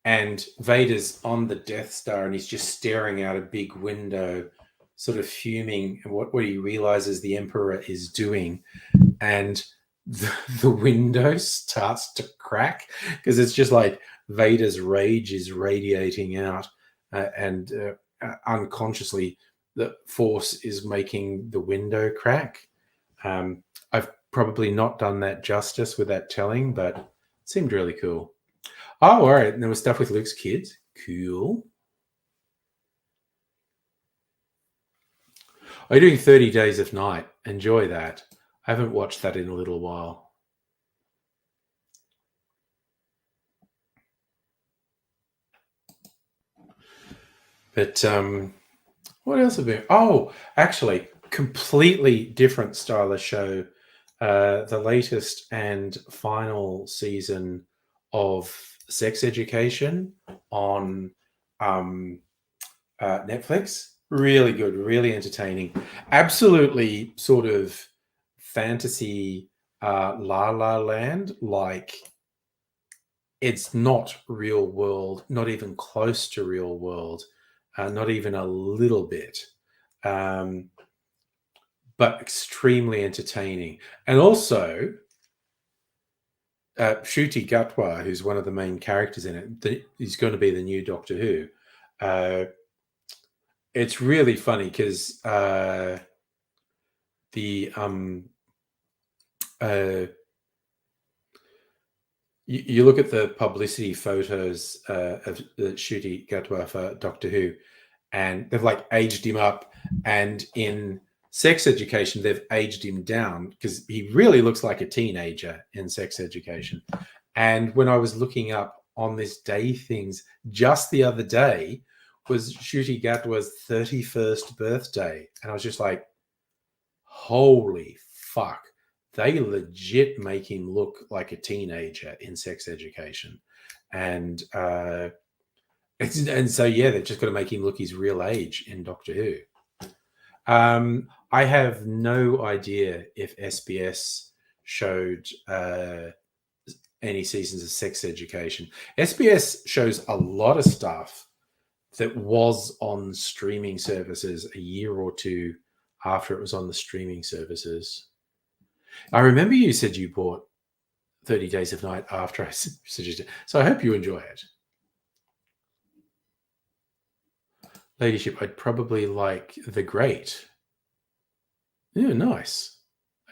And Vader's on the Death Star, and he's just staring out a big window, sort of fuming. And what he realizes the Emperor is doing, and the window starts to crack because it's just like Vader's rage is radiating out, and unconsciously the Force is making the window crack. I've probably not done that justice with that telling, but it seemed really cool. Oh, all right. And there was stuff with Luke's kids. Cool. Are you doing 30 Days of Night? Enjoy that. I haven't watched that in a little while. But what else have been? Oh, actually, completely different style of show. The latest and final season of Sex Education on Netflix. Really good, really entertaining. Absolutely sort of fantasy La La Land. Like, it's not real world, not even close to real world, not even a little bit. But extremely entertaining. And also, Ncuti Gatwa, who's one of the main characters in it, he's going to be the new Doctor Who. It's really funny because you look at the publicity photos of Ncuti Gatwa for Doctor Who, and they've like aged him up, and in Sex Education they've aged him down because he really looks like a teenager in Sex Education. And when I was looking up on this day things just the other day was Ncuti Gatwa's 31st birthday, and I was just like, holy fuck, they legit make him look like a teenager in Sex Education. And so yeah, they're just going to make him look his real age in Doctor Who. I have no idea if SBS showed any seasons of Sex Education. SBS shows a lot of stuff that was on streaming services a year or two after it was on the streaming services. I remember you said you bought 30 Days of Night after I suggested, so I hope you enjoy it. Ladyship, I'd probably like The Great. Yeah, nice.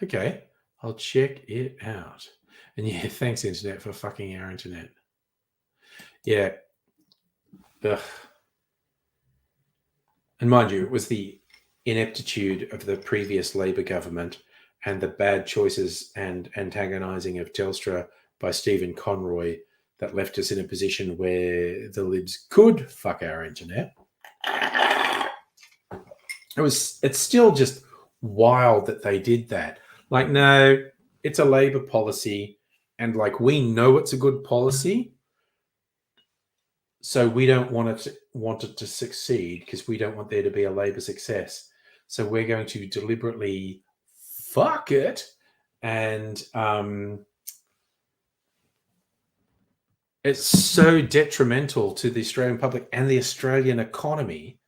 Okay, I'll check it out. And yeah, thanks, Internet, for fucking our internet. Yeah. Ugh. And mind you, it was the ineptitude of the previous Labour government and the bad choices and antagonising of Telstra by Stephen Conroy that left us in a position where the libs could fuck our internet. It's still just wild that they did that. Like, no, it's a Labour policy, and like, we know it's a good policy, so we don't want it to succeed because we don't want there to be a Labour success. So we're going to deliberately fuck it. And it's so detrimental to the Australian public and the Australian economy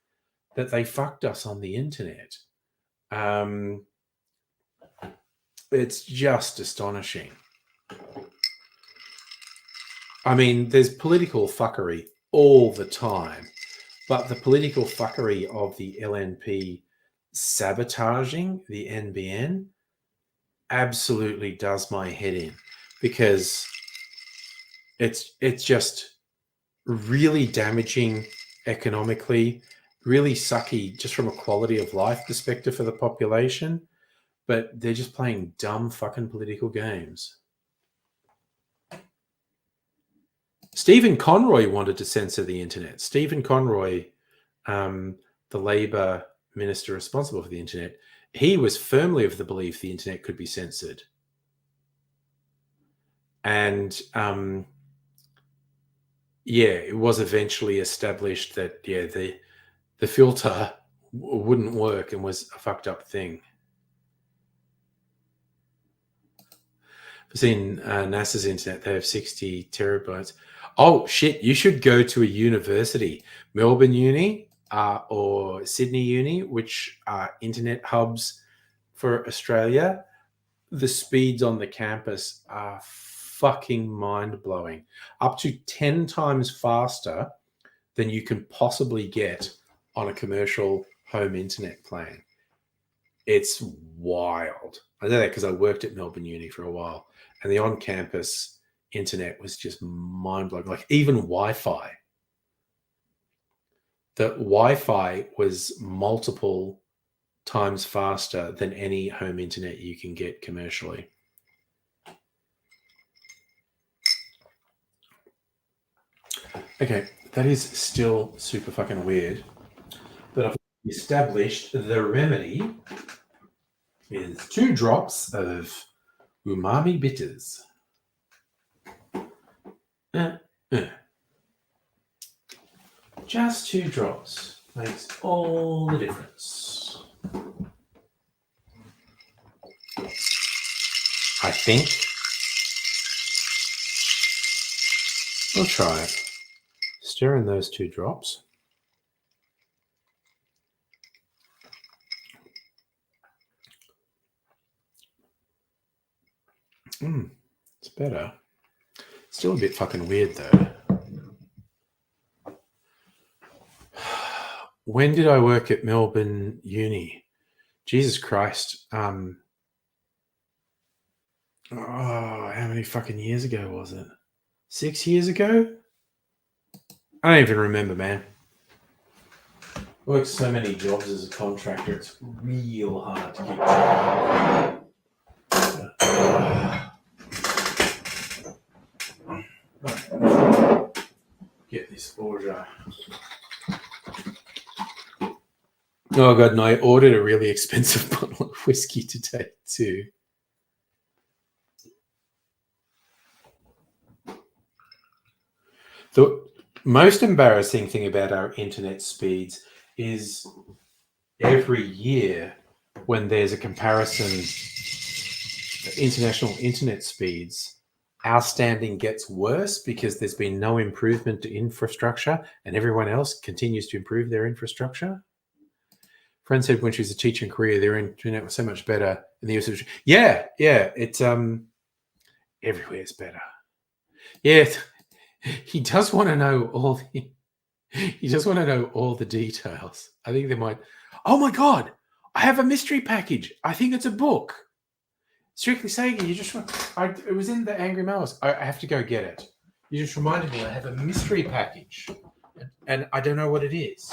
that they fucked us on the internet. It's just astonishing. I mean, there's political fuckery all the time, but the political fuckery of the LNP sabotaging the NBN absolutely does my head in, because it's just really damaging economically, really sucky just from a quality of life perspective for the population, but they're just playing dumb fucking political games. Stephen Conroy wanted to censor the internet. Stephen Conroy, the Labor minister responsible for the internet, he was firmly of the belief the internet could be censored. And it was eventually established that the filter wouldn't work and was a fucked up thing. I've seen NASA's internet, they have 60 terabytes. Oh, shit, you should go to a university, Melbourne Uni or Sydney Uni, which are internet hubs for Australia. The speeds on the campus are fucking mind-blowing. Up to 10 times faster than you can possibly get on a commercial home internet plan. It's wild. I know that because I worked at Melbourne Uni for a while, and the on-campus internet was just mind-blowing. Like even Wi-Fi. The Wi-Fi was multiple times faster than any home internet you can get commercially. Okay, that is still super fucking weird. But I've established the remedy is 2 drops of umami bitters. Just 2 drops makes all the difference. I think we'll try it. Stir in those 2 drops. It's better. Still a bit fucking weird though. When did I work at Melbourne Uni? Jesus Christ. How many fucking years ago was it? 6 years ago? I don't even remember, man. I worked so many jobs as a contractor, it's real hard to keep track. Right. Get this order. Oh god, no, I ordered a really expensive bottle of whiskey today too. The most embarrassing thing about our internet speeds is every year when there's a comparison of international internet speeds, our standing gets worse because there's been no improvement to infrastructure and everyone else continues to improve their infrastructure. Friend said when she was a teacher in Korea, their internet was so much better in the US. Yeah, it's everywhere's better. Yeah, he does want to know all the details. I think they might. Oh my god, I have a mystery package. I think it's a book. Strictly Sega, it was in the Angry Mouse. I have to go get it. You just reminded me I have a mystery package, and I don't know what it is.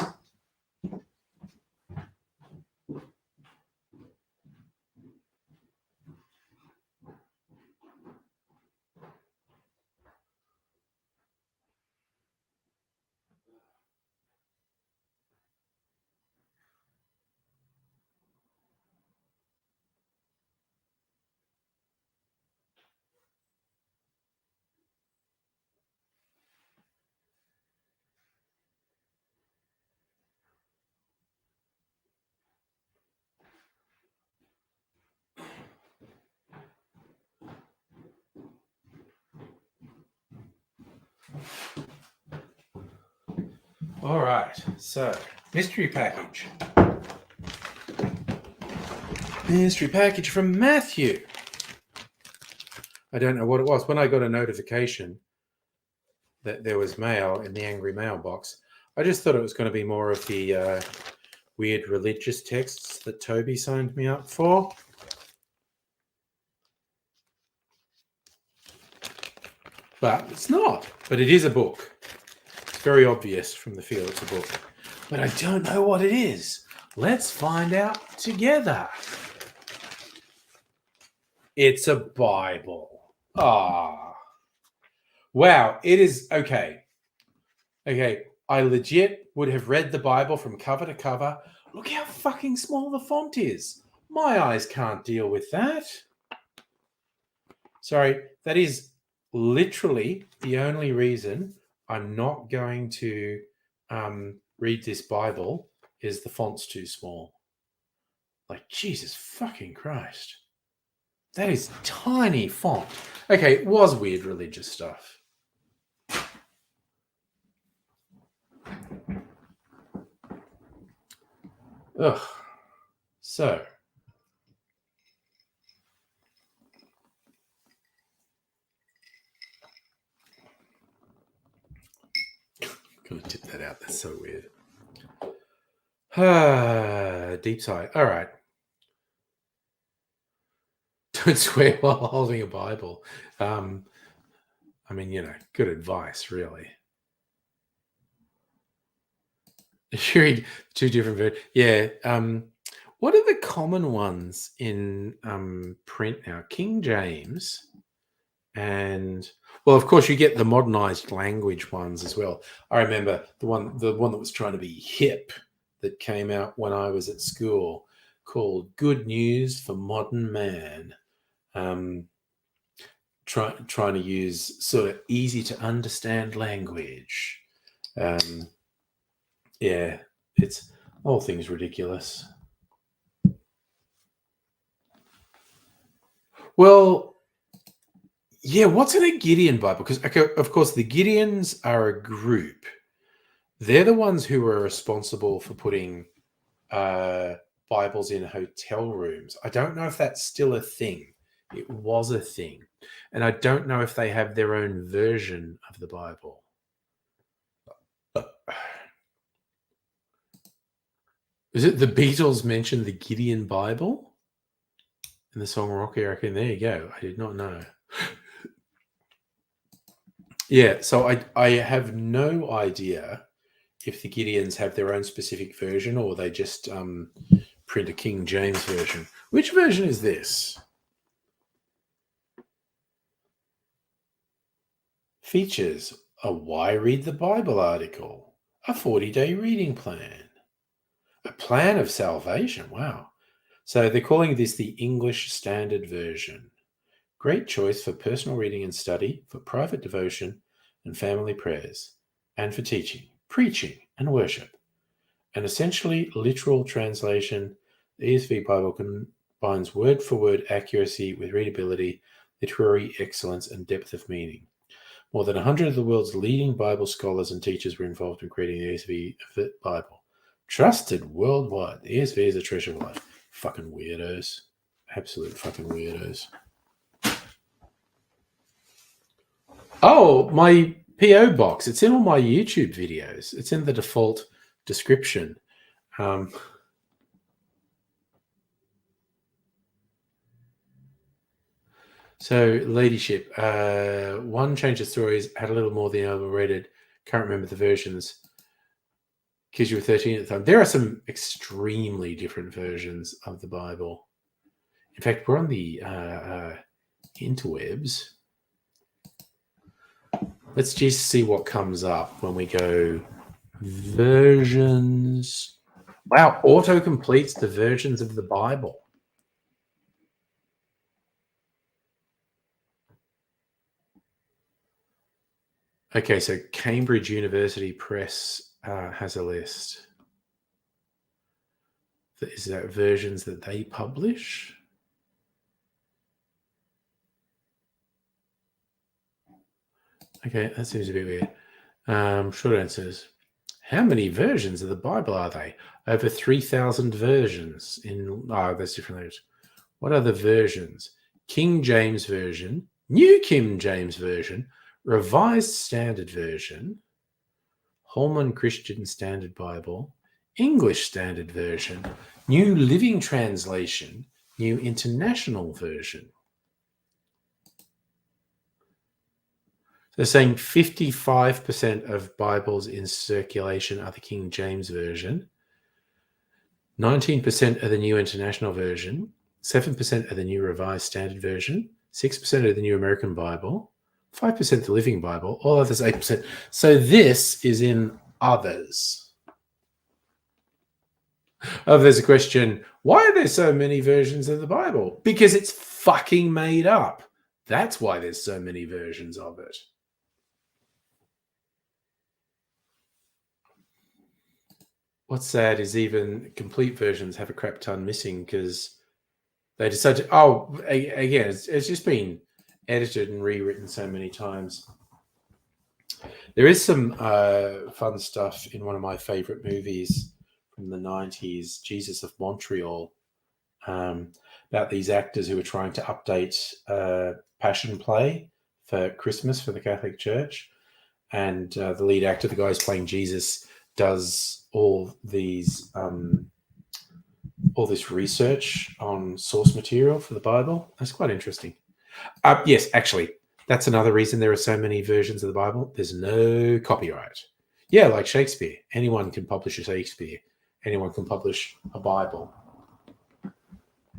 All right, so mystery package. Mystery package from Matthew. I don't know what it was. When I got a notification that there was mail in the angry mailbox, I just thought it was going to be more of the weird religious texts that Toby signed me up for. But it's not. But it is a book. It's very obvious from the feel it's a book. But I don't know what it is. Let's find out together. It's a Bible. Ah. Wow, it is okay. Okay, I legit would have read the Bible from cover to cover. Look how fucking small the font is. My eyes can't deal with that. Sorry, that is literally the only reason I'm not going to read this Bible is the font's too small. Like, Jesus fucking Christ. That is tiny font. Okay, it was weird religious stuff. Ugh. So. Gonna tip that out. That's so weird. Deep sigh. All right. Don't swear while holding a Bible. I mean, good advice, really. You read two different versions. Yeah. What are the common ones in print now? King James and, well, of course, you get the modernized language ones as well. I remember the one that was trying to be hip that came out when I was at school, called Good News for Modern Man. Trying to use sort of easy to understand language. Yeah, it's all things ridiculous. Well, yeah, what's in a Gideon Bible? Because, of course, the Gideons are a group. They're the ones who are responsible for putting Bibles in hotel rooms. I don't know if that's still a thing. It was a thing. And I don't know if they have their own version of the Bible. Is it the Beatles mentioned the Gideon Bible in the song Rocky? I reckon. There you go. I did not know. Yeah, so I have no idea if the Gideons have their own specific version or they just print a King James version. Which version is this? Features a Why Read the Bible article, a 40-day reading plan, a plan of salvation. Wow. So they're calling this the English Standard Version. Great choice for personal reading and study, for private devotion and family prayers, and for teaching, preaching, and worship. An essentially literal translation, the ESV Bible combines word-for-word accuracy with readability, literary excellence, and depth of meaning. More than 100 of the world's leading Bible scholars and teachers were involved in creating the ESV Bible. Trusted worldwide. The ESV is a treasure of life. Fucking weirdos. Absolute fucking weirdos. Oh, my PO box. It's in all my YouTube videos. It's in the default description. So, Ladyship, one change of stories had a little more than the other. Read it. Can't remember the versions because you were 13 at the time. There are some extremely different versions of the Bible. In fact, we're on the interwebs. Let's just see what comes up when we go versions. Wow, auto completes the versions of the Bible. Okay, so Cambridge University Press has a list. Is that versions that they publish? Okay, that seems a bit weird. Short answers. How many versions of the Bible are they? Over 3,000 versions in. Oh, there's different languages. What are the versions? King James Version, New King James Version, Revised Standard Version, Holman Christian Standard Bible, English Standard Version, New Living Translation, New International Version. They're saying 55% of Bibles in circulation are the King James Version, 19% are the New International Version, 7% are the New Revised Standard Version, 6% are the New American Bible, 5% the Living Bible, all others 8%. So this is in others. Oh, there's a question. Why are there so many versions of the Bible? Because it's fucking made up. That's why there's so many versions of it. What's sad is even complete versions have a crap ton missing because they decided to, again, it's just been edited and rewritten so many times. There is some fun stuff in one of my favorite movies from the 90s, Jesus of Montreal, about these actors who were trying to update Passion Play for Christmas for the Catholic Church. And the lead actor, the guy who's playing Jesus, does all this research on source material for the Bible. That's quite interesting. Yes, actually, that's another reason there are so many versions of the Bible. There's no copyright. Yeah, like Shakespeare. Anyone can publish a Shakespeare. Anyone can publish a Bible. I'm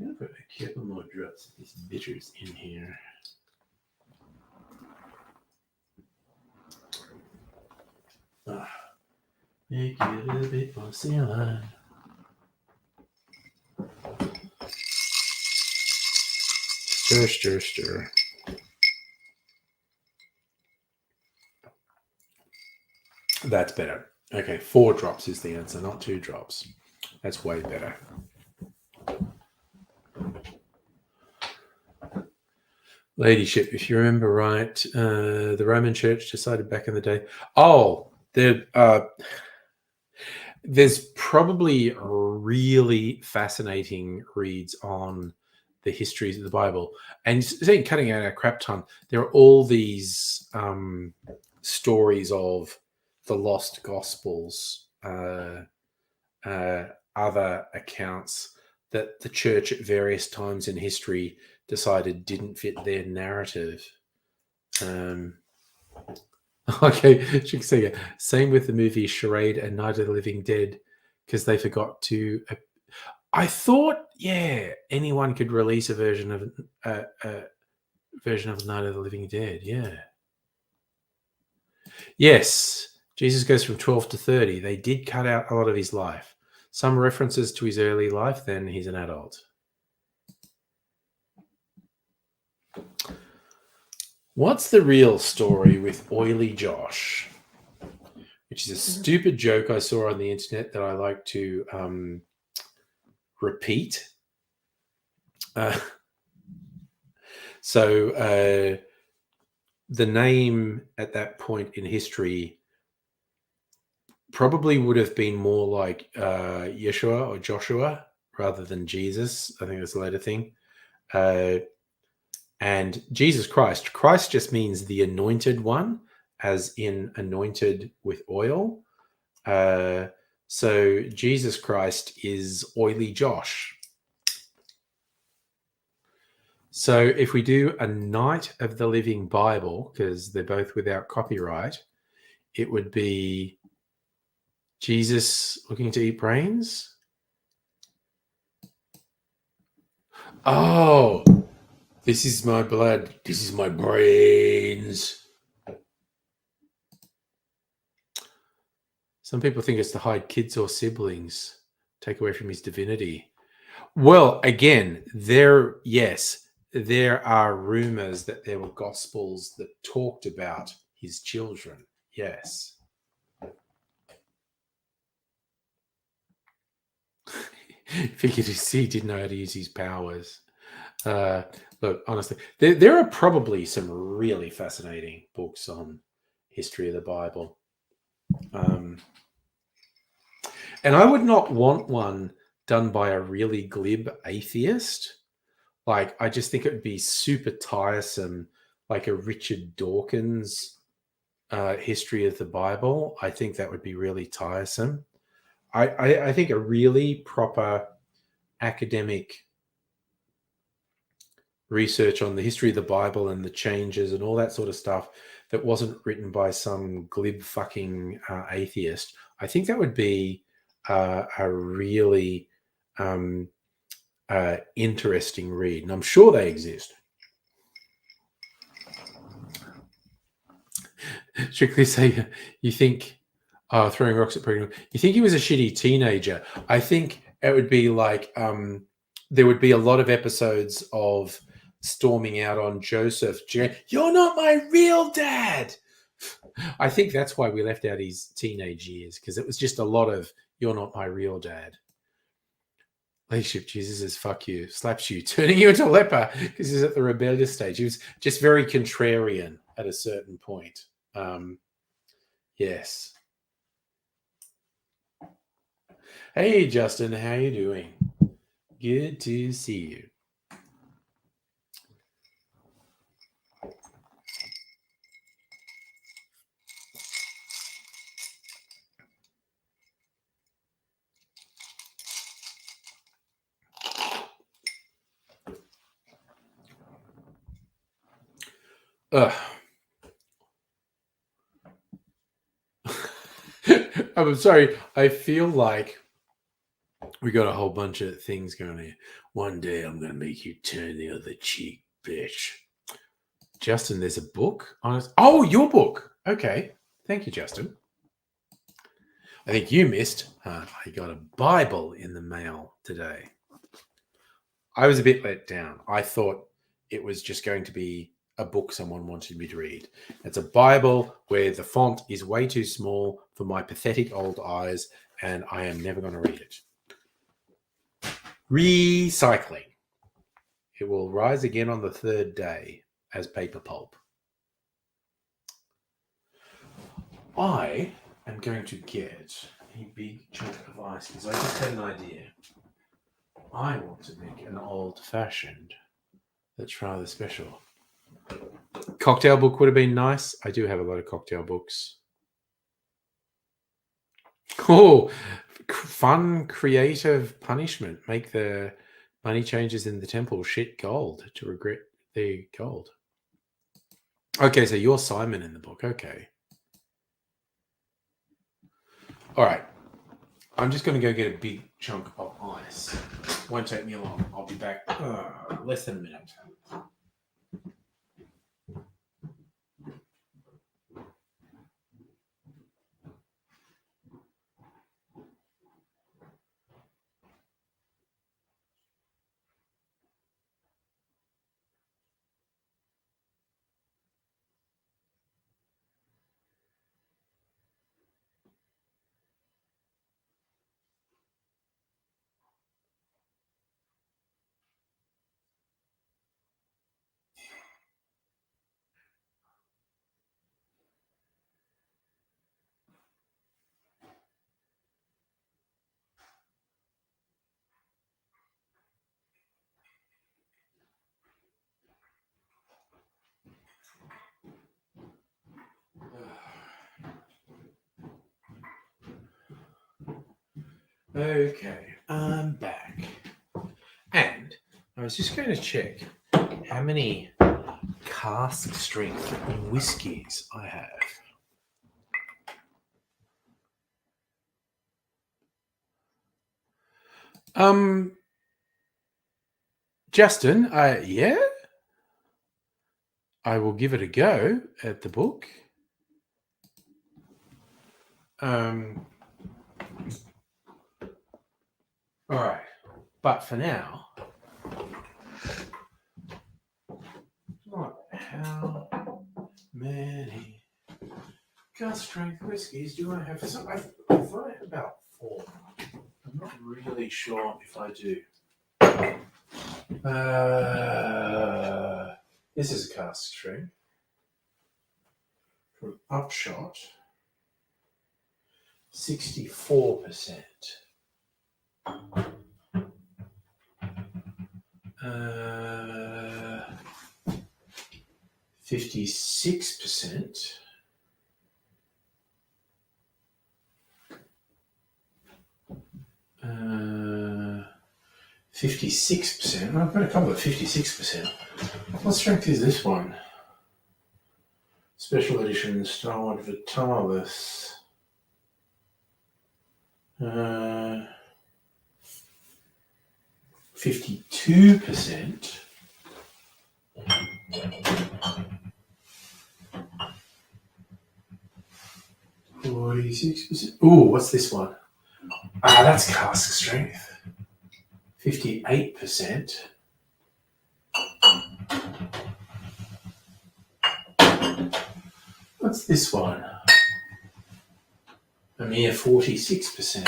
going to put a couple more drops of these bitters in here. Make it a little bit more saline. Stir, stir, stir. That's better. Okay, 4 drops is the answer, not 2 drops. That's way better. Ladyship, if you remember right, the Roman Church decided back in the day. Oh, there's probably really fascinating reads on the histories of the Bible. And saying cutting out a crap ton, there are all these stories of the lost Gospels, other accounts that the church at various times in history decided didn't fit their narrative. Okay, same with the movie Charade and Night of the Living Dead, because they forgot to. I thought, yeah, anyone could release a version of Night of the Living Dead. Yeah. Yes, Jesus goes from 12 to 30. They did cut out a lot of his life. Some references to his early life, then he's an adult. What's the real story with Oily Josh? Which is a stupid joke I saw on the internet that I like to repeat. So the name at that point in history probably would have been more like Yeshua or Joshua rather than Jesus. I think that's a later thing. And Jesus Christ. Christ just means the anointed one, as in anointed with oil. So Jesus Christ is Oily Josh. So if we do a Night of the Living Bible, because they're both without copyright, it would be Jesus looking to eat brains. Oh, this is my blood. This is my brains. Some people think it's to hide kids or siblings, take away from his divinity. Well, again, there are rumors that there were gospels that talked about his children. Yes. Figured he didn't know how to use his powers. Look, honestly, there are probably some really fascinating books on history of the Bible. And I would not want one done by a really glib atheist. Like, I just think it would be super tiresome, like a Richard Dawkins history of the Bible. I think that would be really tiresome. I think a really proper academic research on the history of the Bible and the changes and all that sort of stuff that wasn't written by some glib fucking atheist. I think that would be a really interesting read, and I'm sure they exist. Strictly say you think throwing rocks at pregnant. You think he was a shitty teenager. I think it would be like there would be a lot of episodes of storming out on Joseph. You're not my real dad. I think that's why we left out his teenage years, because it was just a lot of "you're not my real dad." Leadership Jesus is fuck you, slaps you, turning you into a leper because he's at the rebellious stage. He was just very contrarian at a certain point. Yes. Hey, Justin, how you doing? Good to see you. I'm sorry. I feel like we got a whole bunch of things going here. One day I'm going to make you turn the other cheek, bitch. Justin, there's a book on it. Oh, your book. Okay. Thank you, Justin. I think you missed. I got a Bible in the mail today. I was a bit let down. I thought it was just going to be a book someone wanted me to read. It's a Bible where the font is way too small for my pathetic old eyes, and I am never going to read it. Recycling. It will rise again on the third day as paper pulp. I am going to get a big chunk of ice because I just had an idea. I want to make an old-fashioned that's rather special. Cocktail book would have been nice. I do have a lot of cocktail books. Oh, fun, creative punishment. Make the money changers in the temple shit gold to regret their gold. Okay, so you're Simon in the book. Okay. All right. I'm just going to go get a big chunk of ice. Won't take me long. I'll be back less than a minute. Okay, I'm back. And I was just going to check how many cask strength whiskies I have. Justin, yeah, I will give it a go at the book. All right, but for now, how many cask strength whiskies do I have? I thought I had about 4. I'm not really sure if I do. This is a cask strength from Upshot. 64%. 56%. 56%. I've got a couple of 56%. What strength is this one? Special edition Starwood Vitalis. 52%. 46%. Ooh, what's this one? Ah, that's cask strength. 58%. What's this one? A mere 46%.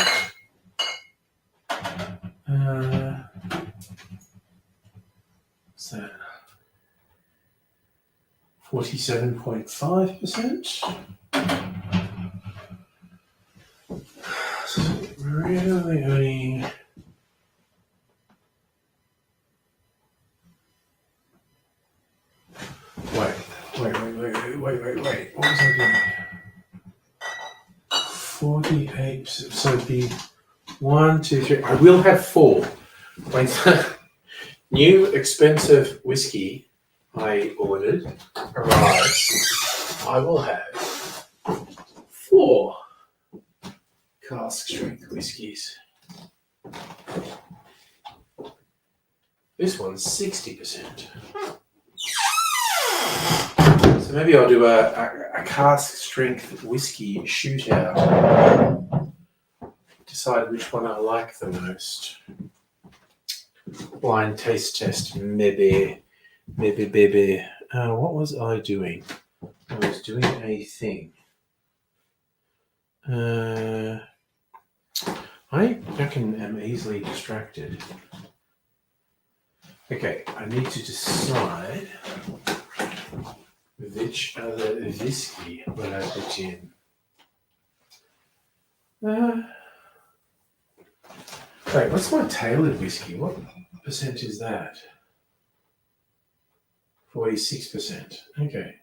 What's that? 47.5%. So really only. Wait. What was I doing? 48%. So it'd be 1, 2, 3. I will have 4. When the new expensive whiskey I ordered arrives, I will have 4 cask strength whiskies. This one's 60%. So maybe I'll do a cask strength whiskey shootout. Decide which one I like the most. Blind taste test, maybe. What was I doing? I was doing a thing. I reckon I'm easily distracted. Okay, I need to decide which other whiskey will I put in. Wait, what's my tailored whiskey? What percent is that? 46%. Okay.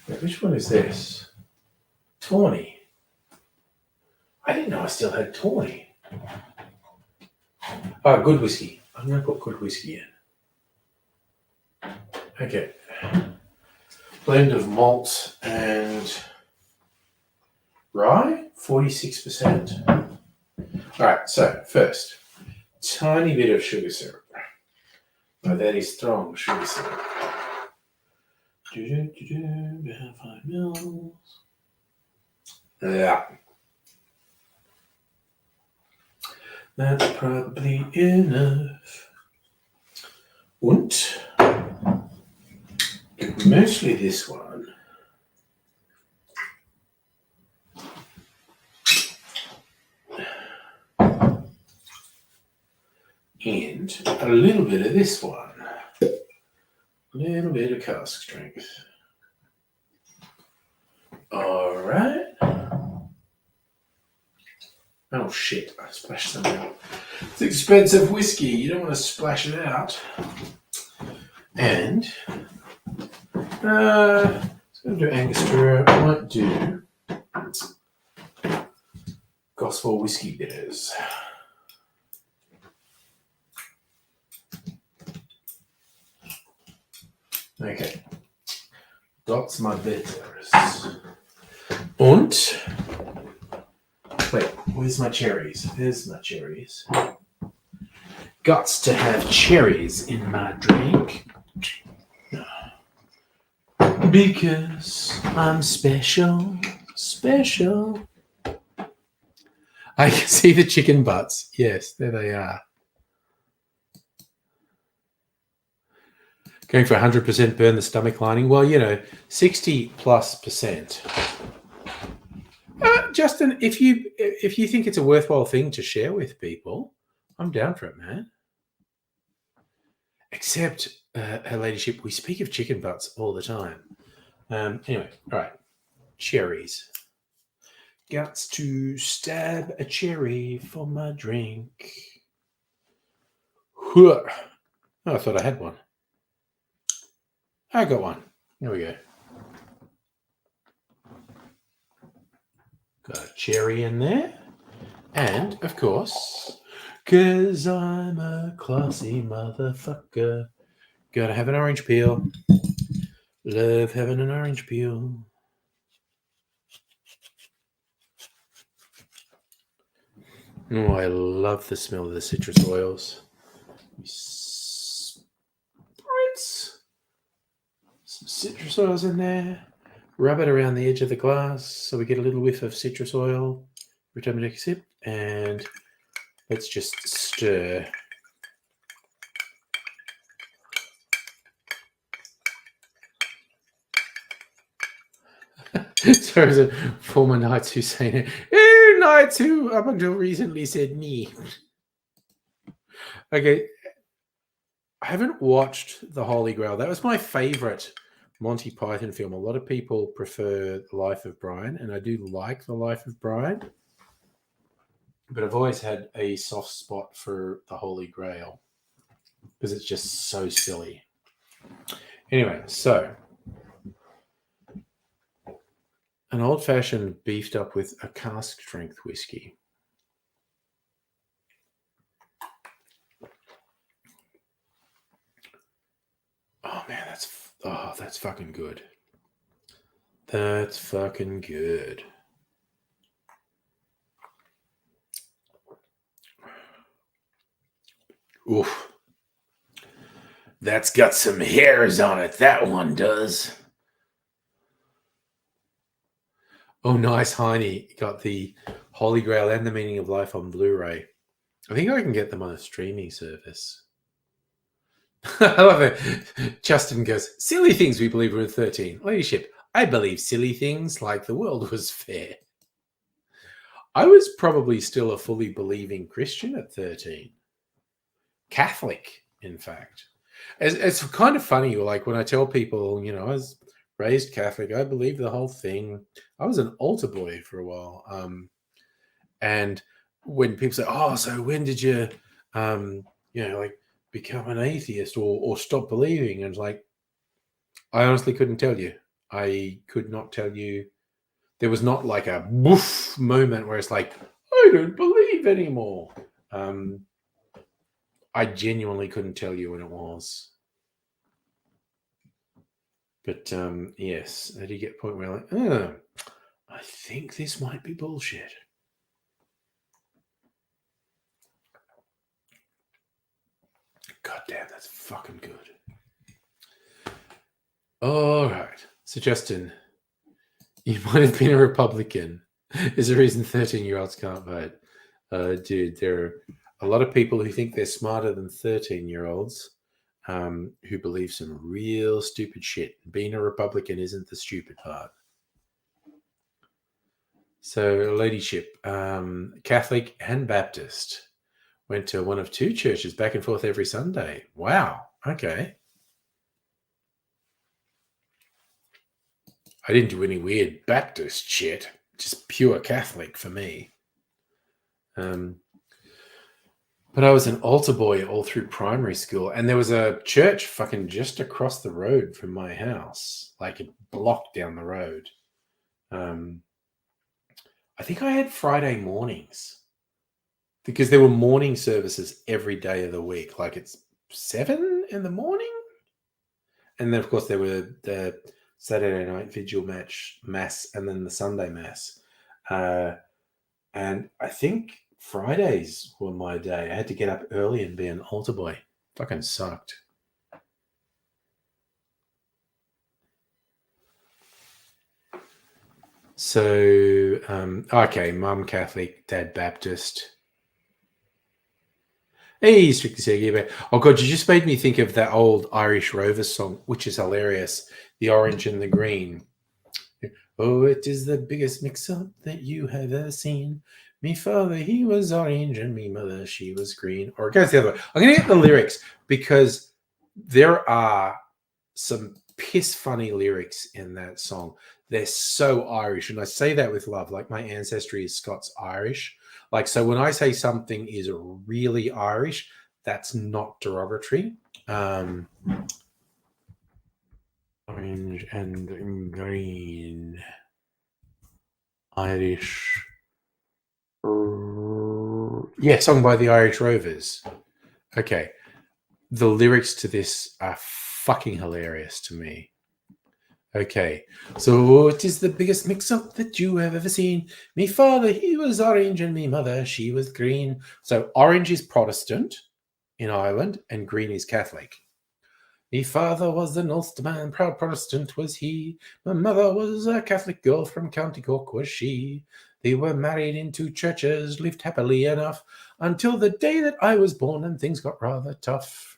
Wait, which one is this? Tawny. I didn't know I still had Tawny. Oh, good whiskey. I'm going to put good whiskey in. Okay. Blend of malt and rye, 46%. All right, so first, tiny bit of sugar syrup. A very strong sugar syrup. 5 mils. Yeah. That's probably enough. And mostly this one. And a little bit of this one. A little bit of cask strength. All right. Oh shit, I splashed some out. It's expensive whiskey, you don't want to splash it out. And it's going to do Angostura. I might do Gospel Whiskey Bitters. Okay. That's my bitters. And wait, where's my cherries? There's my cherries. Gots to have cherries in my drink. Because I'm special. I can see the chicken butts. Yes, there they are. Going for 100% burn the stomach lining. Well, 60+%. Justin, if you think it's a worthwhile thing to share with people, I'm down for it, man. Except, Her Ladyship, we speak of chicken butts all the time. Anyway, all right. Cherries. Gots to stab a cherry for my drink. Oh, I thought I had one. I got one. Here we go. Got a cherry in there. And, of course, because I'm a classy motherfucker, gotta have an orange peel. Love having an orange peel. Oh, I love the smell of the citrus oils. Spritz some citrus oils in there. Rub it around the edge of the glass so we get a little whiff of citrus oil every time we take a sip. And let's just stir. So as a former Knights who say, Knights who up until recently said me. Okay, I haven't watched The Holy Grail. That was my favorite Monty Python film. A lot of people prefer The Life of Brian, and I do like The Life of Brian. But I've always had a soft spot for The Holy Grail because it's just so silly. Anyway, so an old-fashioned beefed up with a cask-strength whiskey. Oh man, that's fucking good. That's fucking good. Oof. That's got some hairs on it. That one does. Oh, nice, Heine. Got the Holy Grail and the Meaning of Life on Blu-ray. I think I can get them on a streaming service. I love it. Justin goes, silly things we believe were at 13. Ladyship, I believe silly things like the world was fair. I was probably still a fully believing Christian at 13. Catholic, in fact. It's kind of funny, like when I tell people, I was raised Catholic, I believed the whole thing. I was an altar boy for a while. And when people say, oh, so when did you, become an atheist or stop believing? And it's like, I honestly couldn't tell you. I could not tell you. There was not like a woof moment where it's like, I don't believe anymore. I genuinely couldn't tell you when it was. But yes, I did get a point where I'm like, I think this might be bullshit. God damn, that's fucking good. All right. So, Justin, you might have been a Republican. Is the reason 13-year-olds can't vote. Dude, there are a lot of people who think they're smarter than 13-year-olds who believe some real stupid shit. Being a Republican isn't the stupid part. So, ladyship, Catholic and Baptist. Went to one of two churches back and forth every Sunday. Wow. Okay. I didn't do any weird Baptist shit. Just pure Catholic for me. But I was an altar boy all through primary school. And there was a church fucking just across the road from my house. Like a block down the road. I think I had Friday mornings. Because there were morning services every day of the week. Like it's 7 in the morning. And then, of course, there were the Saturday night vigil mass and then the Sunday mass. And I think Fridays were my day. I had to get up early and be an altar boy. Fucking sucked. So, okay, Mum Catholic, Dad Baptist. Hey, Strictly Sergey. Oh, God, you just made me think of that old Irish Rovers song, which is hilarious. The Orange and the Green. Oh, it is the biggest mix-up that you have ever seen. Me father, he was orange, and me mother, she was green. Or it goes the other way. I'm going to get the lyrics because there are some piss-funny lyrics in that song. they're so Irish. And I say that with love. Like my ancestry is Scots-Irish. Like, so when I say something is really Irish, that's not derogatory. Orange and green. Irish. Yeah, song by the Irish Rovers. Okay. The lyrics to this are fucking hilarious to me. Okay, so it is the biggest mix-up that you have ever seen. Me father, he was orange, and me mother, she was green. So orange is Protestant in Ireland, and green is Catholic. Me father was an Ulsterman, proud Protestant was he. My mother was a Catholic girl from County Cork was she. They were married in 2 churches, lived happily enough, until the day that I was born and things got rather tough.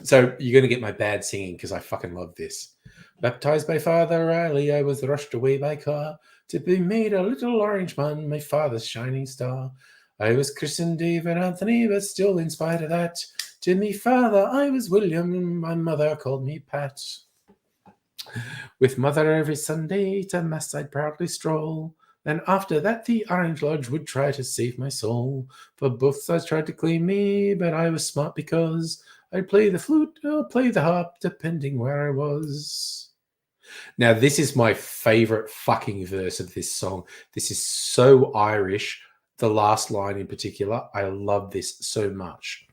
So you're going to get my bad singing because I fucking love this. Baptized by Father Riley, I was rushed away by car to be made a little orange man, my father's shining star. I was christened David Anthony, but still, in spite of that, to me father I was William, my mother called me Pat. With mother every Sunday to mass I'd proudly stroll. Then after that the Orange Lodge would try to save my soul. For both sides tried to claim me, but I was smart because I'd play the flute or play the harp, depending where I was. Now, this is my favorite fucking verse of this song. This is so Irish. The last line in particular, I love this so much.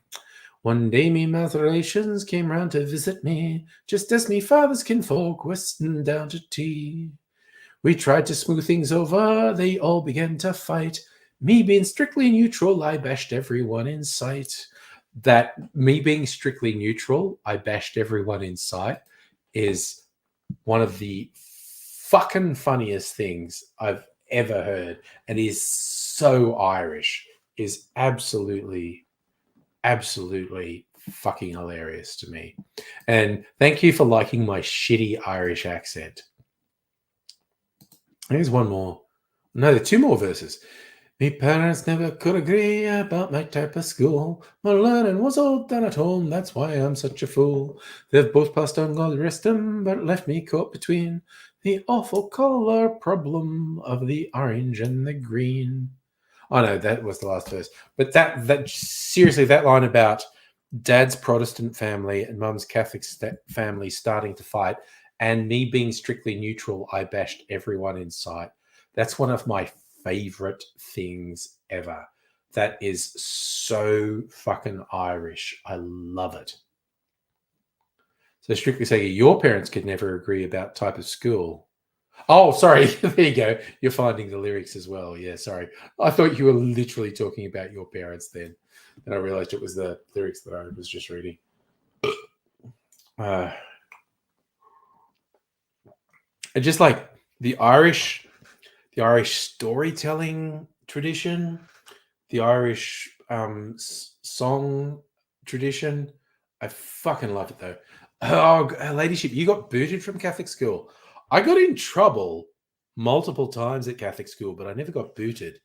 One day me mouth relations came round to visit me, just as me father's kinfolk were sitting down to tea. We tried to smooth things over, they all began to fight. Me being strictly neutral, I bashed everyone in sight. That me being strictly neutral, I bashed everyone in sight is one of the fucking funniest things I've ever heard, and is so Irish, is absolutely fucking hilarious to me. And thank you for liking my shitty Irish accent. Here's one more. No, there are 2 more verses. Me parents never could agree about my type of school. My learning was all done at home, that's why I'm such a fool. They've both passed on, God rest them, but left me caught between the awful colour problem of the orange and the green. Oh no, that was the last verse. But that seriously, that line about dad's Protestant family and mum's Catholic family starting to fight, and me being strictly neutral, I bashed everyone in sight. That's one of my favorite things ever. That is so fucking Irish. I love it. So strictly saying, your parents could never agree about type of school. Oh, sorry. There you go. You're finding the lyrics as well. Yeah, sorry. I thought you were literally talking about your parents then. And I realized it was the lyrics that I was just reading. And just like the Irish storytelling tradition, the Irish song tradition, I fucking love it though. Oh, ladyship, you got booted from Catholic school. I got in trouble multiple times at Catholic school, but I never got booted.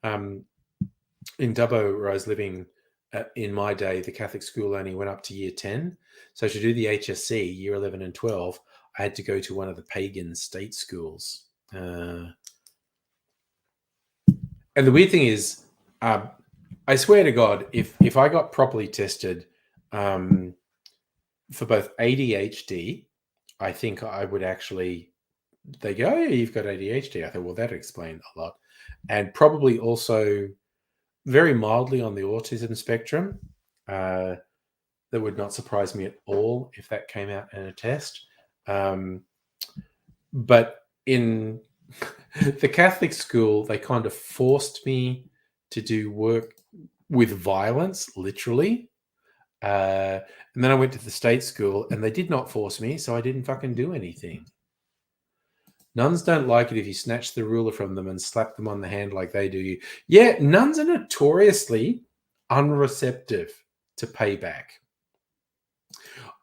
In Dubbo, where I was living in my day, the Catholic school only went up to year 10. So to do the HSC, year 11 and 12, I had to go to one of the pagan state schools. And the weird thing is, I swear to God, if I got properly tested for both ADHD, I think I would actually, they go, oh, yeah, you've got ADHD. I thought, well, that'd explain a lot. And probably also very mildly on the autism spectrum. That would not surprise me at all if that came out in a test. But in the Catholic school, they kind of forced me to do work with violence, literally. And then I went to the state school and they did not force me, so I didn't fucking do anything. Nuns don't like it if you snatch the ruler from them and slap them on the hand like they do you. Yeah, nuns are notoriously unreceptive to payback.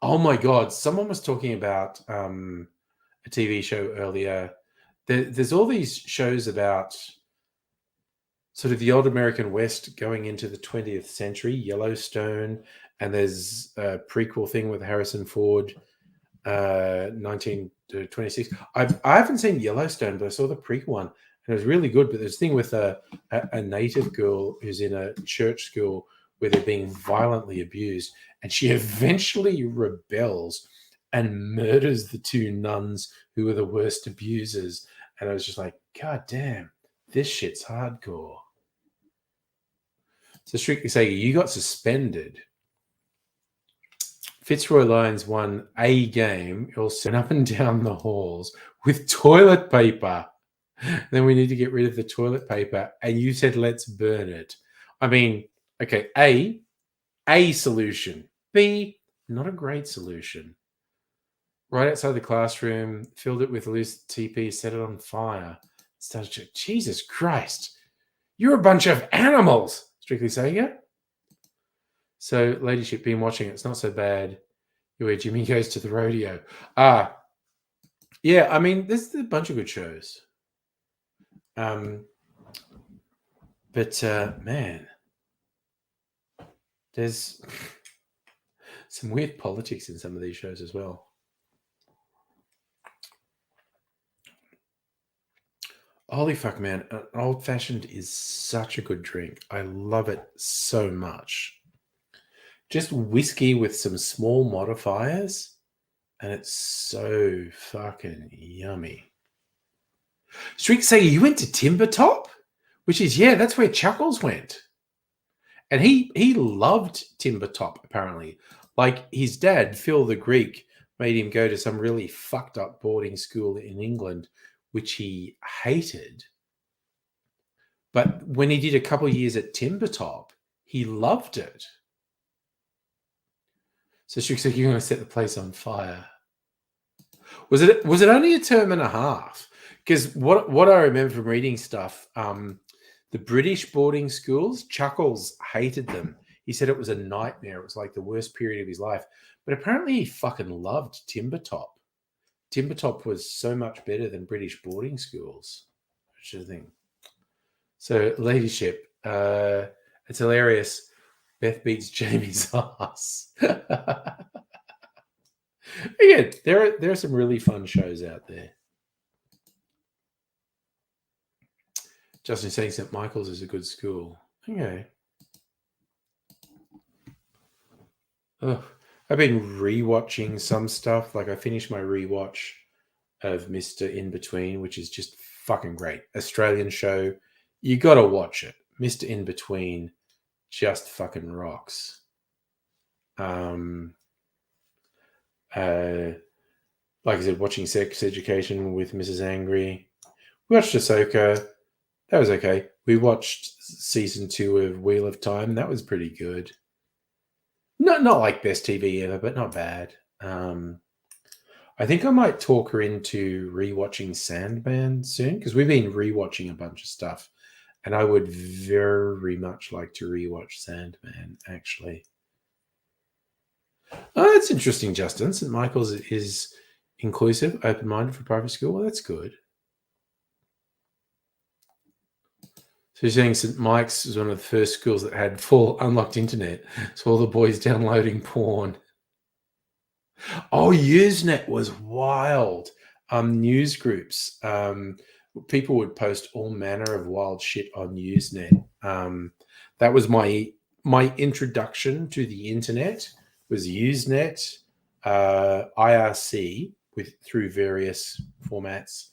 Oh my God, someone was talking about a TV show earlier. There's all these shows about sort of the old American West going into the 20th century, Yellowstone, and there's a prequel thing with Harrison Ford. 1926. I haven't seen Yellowstone, but I saw the prequel one, and it was really good. But there's a thing with a native girl who's in a church school where they're being violently abused, and she eventually rebels and murders the two nuns who were the worst abusers. And I was just like, God damn, this shit's hardcore. So strictly saying, you got suspended. Fitzroy Lions won a game. Also went up and down the halls with toilet paper. Then we need to get rid of the toilet paper. And you said, let's burn it. I mean, okay, A solution. B, not a great solution. Right outside the classroom, filled it with loose TP, set it on fire. Started to, Jesus Christ, you're a bunch of animals, strictly saying it. So, ladyship, been watching it. It's not so bad. Where Jimmy goes to the rodeo. Yeah, I mean, there's a bunch of good shows. But man, there's some weird politics in some of these shows as well. Holy fuck, man. An old fashioned is such a good drink. I love it so much. Just whiskey with some small modifiers, and it's so fucking yummy. Streak say you went to Timbertop, which is, yeah, that's where Chuckles went. And he loved Timbertop, apparently. Like his dad, Phil the Greek, made him go to some really fucked up boarding school in England, which he hated. But when he did a couple of years at Timbertop, he loved it. So Streak's like, you're going to set the place on fire. Was it only a term and a half? Because what I remember from reading stuff, the British boarding schools, Chuckles hated them. He said it was a nightmare. It was like the worst period of his life. But apparently he fucking loved Timbertop. Timbertop was so much better than British boarding schools, which is the thing. So, ladyship, it's hilarious. Beth beats Jamie's ass. Again, there are some really fun shows out there. Justin saying St. Michael's is a good school. Okay. Oh, I've been rewatching some stuff. Like I finished my rewatch of Mr. In Between, which is just fucking great. Australian show. You got to watch it. Mr. In Between just fucking rocks. Like I said, watching Sex Education with Mrs. Angry. We watched Ahsoka. That was okay. We watched season 2 of Wheel of Time. That was pretty good. Not like best TV ever, but not bad. I think I might talk her into rewatching Sandman soon because we've been rewatching a bunch of stuff, and I would very much like to rewatch Sandman. Actually, oh, that's interesting, Justin. St. Michael's is inclusive, open-minded for private school. Well, that's good. So you're saying St. Mike's was one of the first schools that had full unlocked internet, so all the boys downloading porn. Oh, Usenet was wild. News groups. People would post all manner of wild shit on Usenet. That was my introduction to the internet. Was Usenet, IRC through various formats,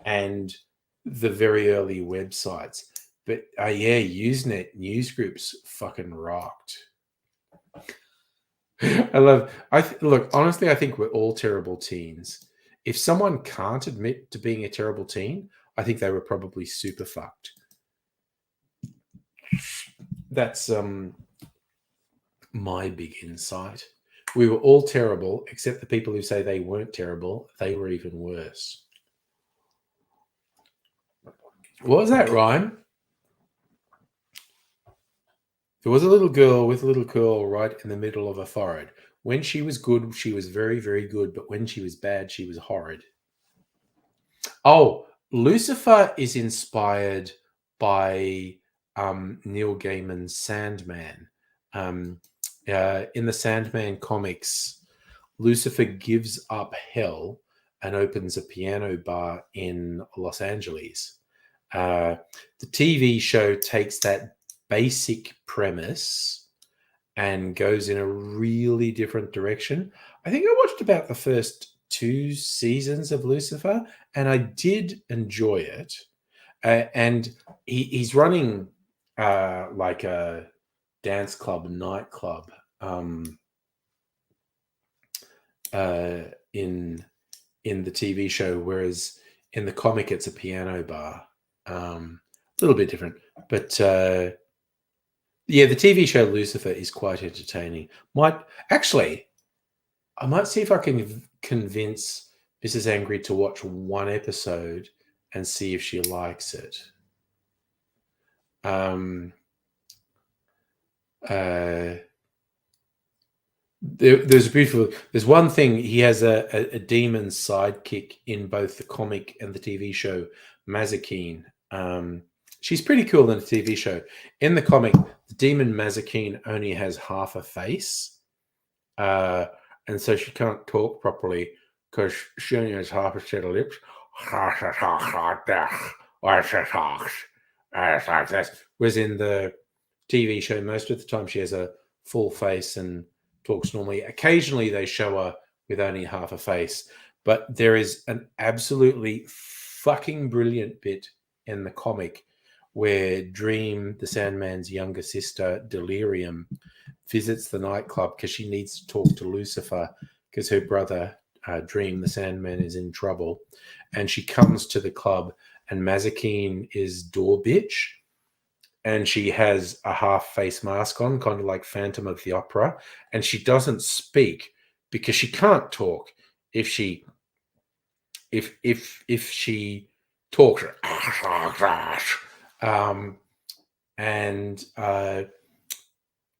and the very early websites. But yeah, Usenet news groups fucking rocked. Look, honestly, I think we're all terrible teens. If someone can't admit to being a terrible teen, I think they were probably super fucked. That's my big insight. We were all terrible, except the people who say they weren't terrible. They were even worse. What was that rhyme? There was a little girl with a little curl right in the middle of her forehead. When she was good, she was very, very good. But when she was bad, she was horrid. Oh, Lucifer is inspired by Neil Gaiman's Sandman. In the Sandman comics, Lucifer gives up hell and opens a piano bar in Los Angeles. The TV show takes that basic premise and goes in a really different direction. I think I watched about the first 2 seasons of Lucifer, and I did enjoy it. And he's running like a dance club, nightclub, um, uh, in the TV show, whereas in the comic it's a piano bar. A little bit different, but yeah, the TV show Lucifer is quite entertaining. Might actually, I might see if I can convince Mrs. Angry to watch one episode and see if she likes it. Um, uh, there's a beautiful. There's one thing. He has a demon sidekick in both the comic and the TV show, Mazikeen. She's pretty cool in the TV show. In the comic, the demon Mazikeen only has half a face, and so she can't talk properly because she only has half a set of lips. Whereas in the TV show, most of the time she has a full face and talks normally. Occasionally they show her with only half a face, but there is an absolutely fucking brilliant bit in the comic where Dream, the Sandman's younger sister, Delirium, visits the nightclub because she needs to talk to Lucifer because her brother, Dream, the Sandman, is in trouble. And she comes to the club, and Mazikeen is door bitch, and she has a half face mask on, kind of like Phantom of the Opera, and she doesn't speak because she can't talk. If she talks, and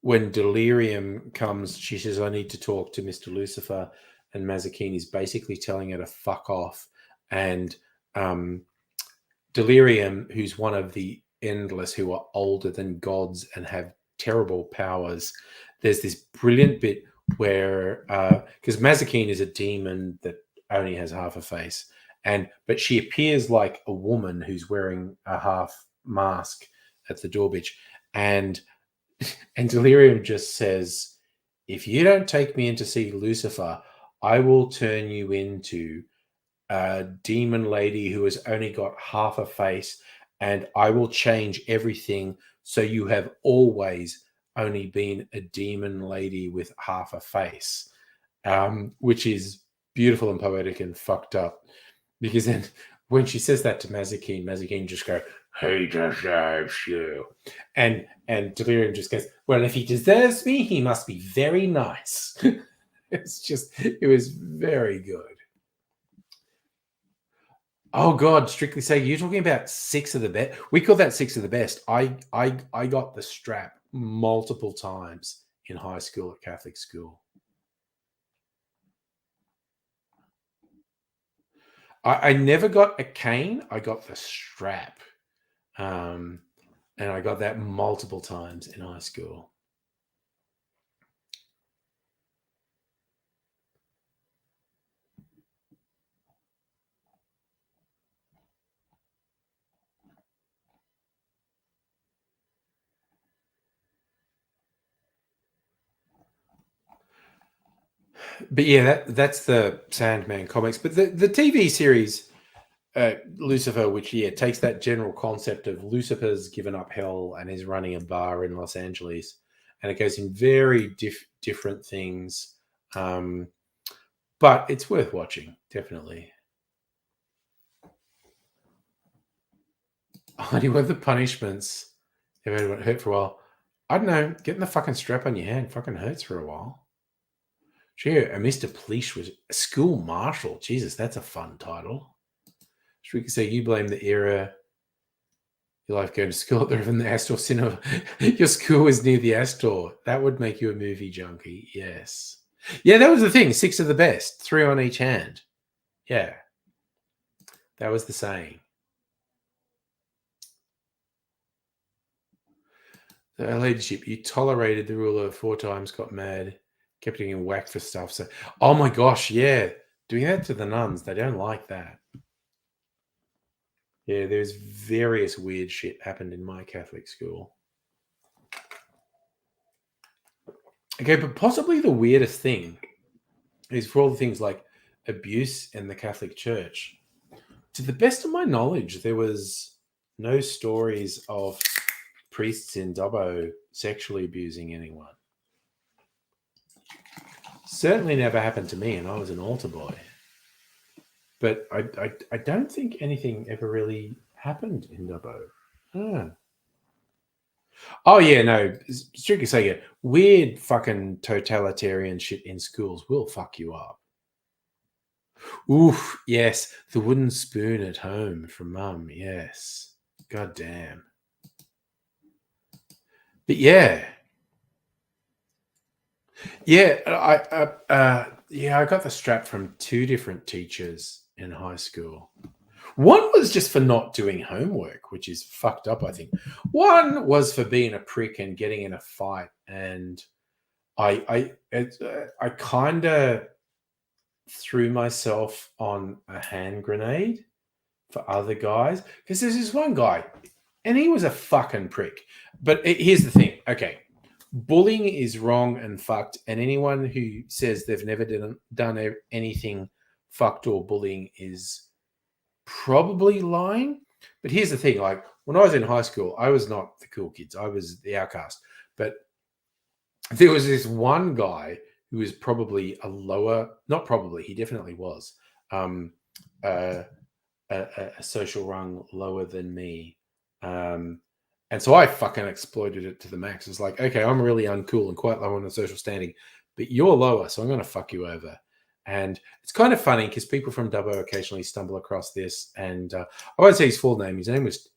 when Delirium comes, she says, "I need to talk to Mr. Lucifer," and Mazikeen is basically telling her to fuck off. And Delirium, who's one of the Endless, who are older than gods and have terrible powers, there's this brilliant bit where, because Mazikeen is a demon that only has half a face, but she appears like a woman who's wearing a half mask at the door bitch, and Delirium just says, "If you don't take me in to see Lucifer, I will turn you into a demon lady who has only got half a face, and I will change everything so you have always only been a demon lady with half a face," which is beautiful and poetic and fucked up. Because then when she says that to Mazikeen, Mazikeen just goes, "He deserves you," and Delirium just goes, "Well, if he deserves me, he must be very nice." It was very good. Oh God, strictly say you're talking about six of the best. We call that six of the best. I got the strap multiple times in high school at Catholic school. I never got a cane. I got the strap, and I got that multiple times in high school. But yeah, that's the Sandman comics. But the TV series, Lucifer, which takes that general concept of Lucifer's given up hell and is running a bar in Los Angeles, and it goes in very different things. But it's worth watching, definitely. Only one of the punishments if anyone hurt for a while. I don't know. Getting the fucking strap on your hand fucking hurts for a while. Gee, and Mr. Police was a school marshal. Jesus, that's a fun title. So we could say you blame the era your life going to school at the Astor Cinema. Your school was near the Astor. That would make you a movie junkie. Yes. Yeah, that was the thing. Six of the best, three on each hand. Yeah. That was the saying. The leadership, you tolerated the ruler 4 times, got mad. kept getting whacked for stuff. So, oh my gosh, yeah, doing that to the nuns, they don't like that. Yeah, there's various weird shit happened in my Catholic school. Okay, but possibly the weirdest thing is for all the things like abuse in the Catholic Church. To the best of my knowledge, there was no stories of priests in Dubbo sexually abusing anyone. Certainly never happened to me, and I was an altar boy. But I don't think anything ever really happened in Dubbo. Oh yeah, no. Strictly saying, weird fucking totalitarian shit in schools will fuck you up. Oof, yes, the wooden spoon at home from mum. Yes, god damn. But yeah, I got the strap from two different teachers in high school. One was just for not doing homework, which is fucked up, I think. One was for being a prick and getting in a fight, and I kind of threw myself on a hand grenade for other guys because there's this one guy, and he was a fucking prick. But here's the thing, okay. Bullying is wrong and fucked, and anyone who says they've never done anything fucked or bullying is probably lying. But here's the thing, like when I was in high school, I was not the cool kids, I was the outcast. But there was this one guy who was probably he definitely was a social rung lower than me. And so I fucking exploited it to the max. It's like, okay, I'm really uncool and quite low on the social standing, but you're lower, so I'm going to fuck you over. And it's kind of funny because people from Dubbo occasionally stumble across this. And I won't say his full name.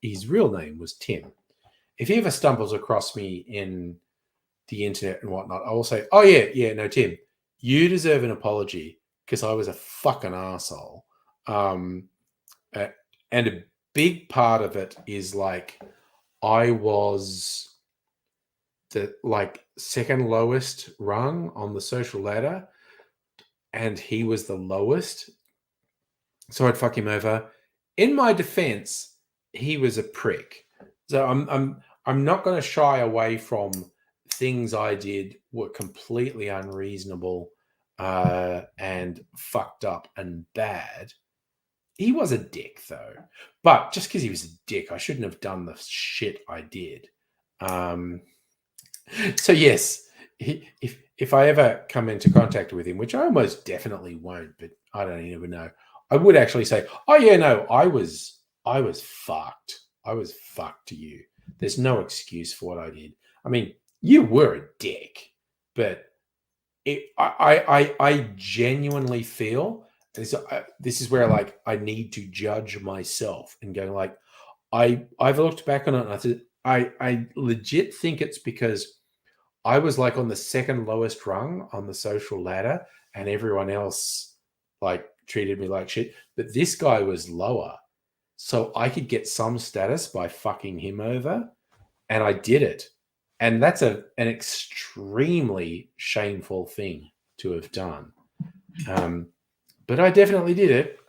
His real name was Tim. If he ever stumbles across me in the internet and whatnot, I will say, oh yeah, no, Tim, you deserve an apology because I was a fucking asshole. And a big part of it is like, I was the second lowest rung on the social ladder, and he was the lowest. So I'd fuck him over. In my defense, he was a prick. So I'm not going to shy away from things I did were completely unreasonable and fucked up and bad. He was a dick, though. But just because he was a dick, I shouldn't have done the shit I did. So yes, if I ever come into contact with him, which I almost definitely won't, but I don't even know, I would actually say, "Oh yeah, no, I was fucked. I was fucked to you. There's no excuse for what I did. I mean, you were a dick, but I genuinely feel this is where like I need to judge myself and go like I've looked back on it and I said I legit think it's because I was like on the second lowest rung on the social ladder and everyone else like treated me like shit, but this guy was lower, so I could get some status by fucking him over, and I did it. And that's an extremely shameful thing to have done. But I definitely did it.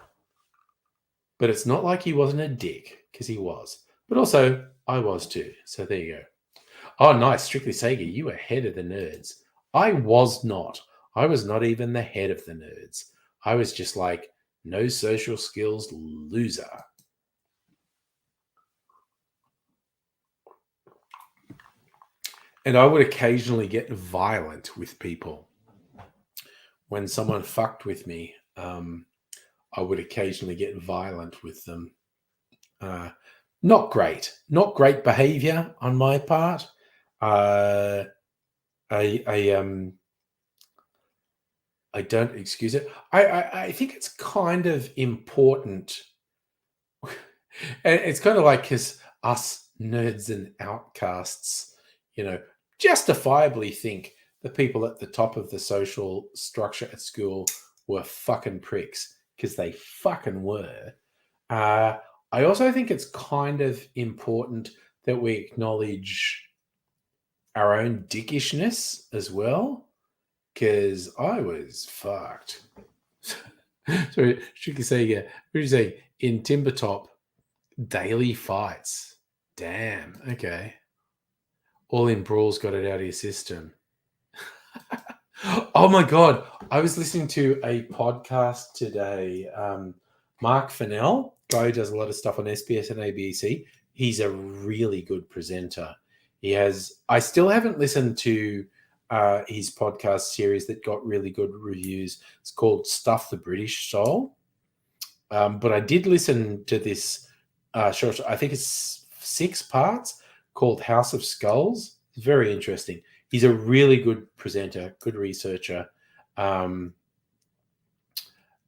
But it's not like he wasn't a dick, because he was. But also, I was too. So there you go. Oh, nice. Strictly Sega, you were head of the nerds. I was not. I was not even the head of the nerds. I was just like, no social skills loser. And I would occasionally get violent with people. When someone fucked with me, I would occasionally get violent with them. Not great behavior on my part. I don't excuse it. I think it's kind of important. And it's kind of like because us nerds and outcasts, justifiably think the people at the top of the social structure at school were fucking pricks because they fucking were. I also think it's kind of important that we acknowledge our own dickishness as well. because I was fucked. So should you say, yeah, what did you say? In Timbertop, daily fights. Damn. Okay. All in brawls got it out of your system. Oh my god! I was listening to a podcast today. Mark Fennell, guy who does a lot of stuff on SBS and ABC. He's a really good presenter. He has. I still haven't listened to his podcast series that got really good reviews. It's called Stuff the British Soul. But I did listen to this short. I think it's 6 parts called House of Skulls. It's very interesting. He's a really good presenter, good researcher. And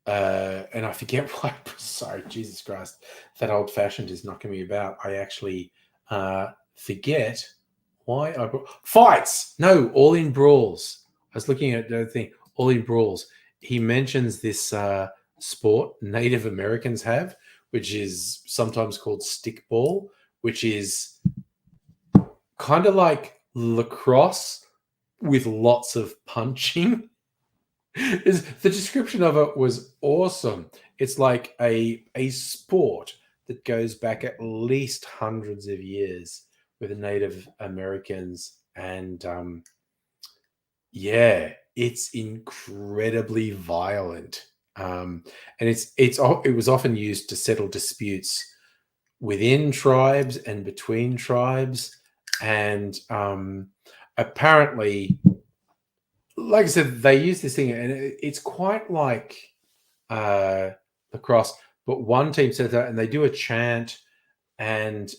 I forget why. Sorry, Jesus Christ. That old fashioned is knocking me about. I actually forget why I brought fights. No, All in Brawls. I was looking at the thing, All in Brawls. He mentions this sport Native Americans have, which is sometimes called stickball, which is kind of like lacrosse with lots of punching. The description of it was awesome. It's like a sport that goes back at least hundreds of years with the Native Americans, and yeah, it's incredibly violent. And it was often used to settle disputes within tribes and between tribes, and apparently, like I said, they use this thing, and it's quite like lacrosse. But one team says that, and they do a chant, and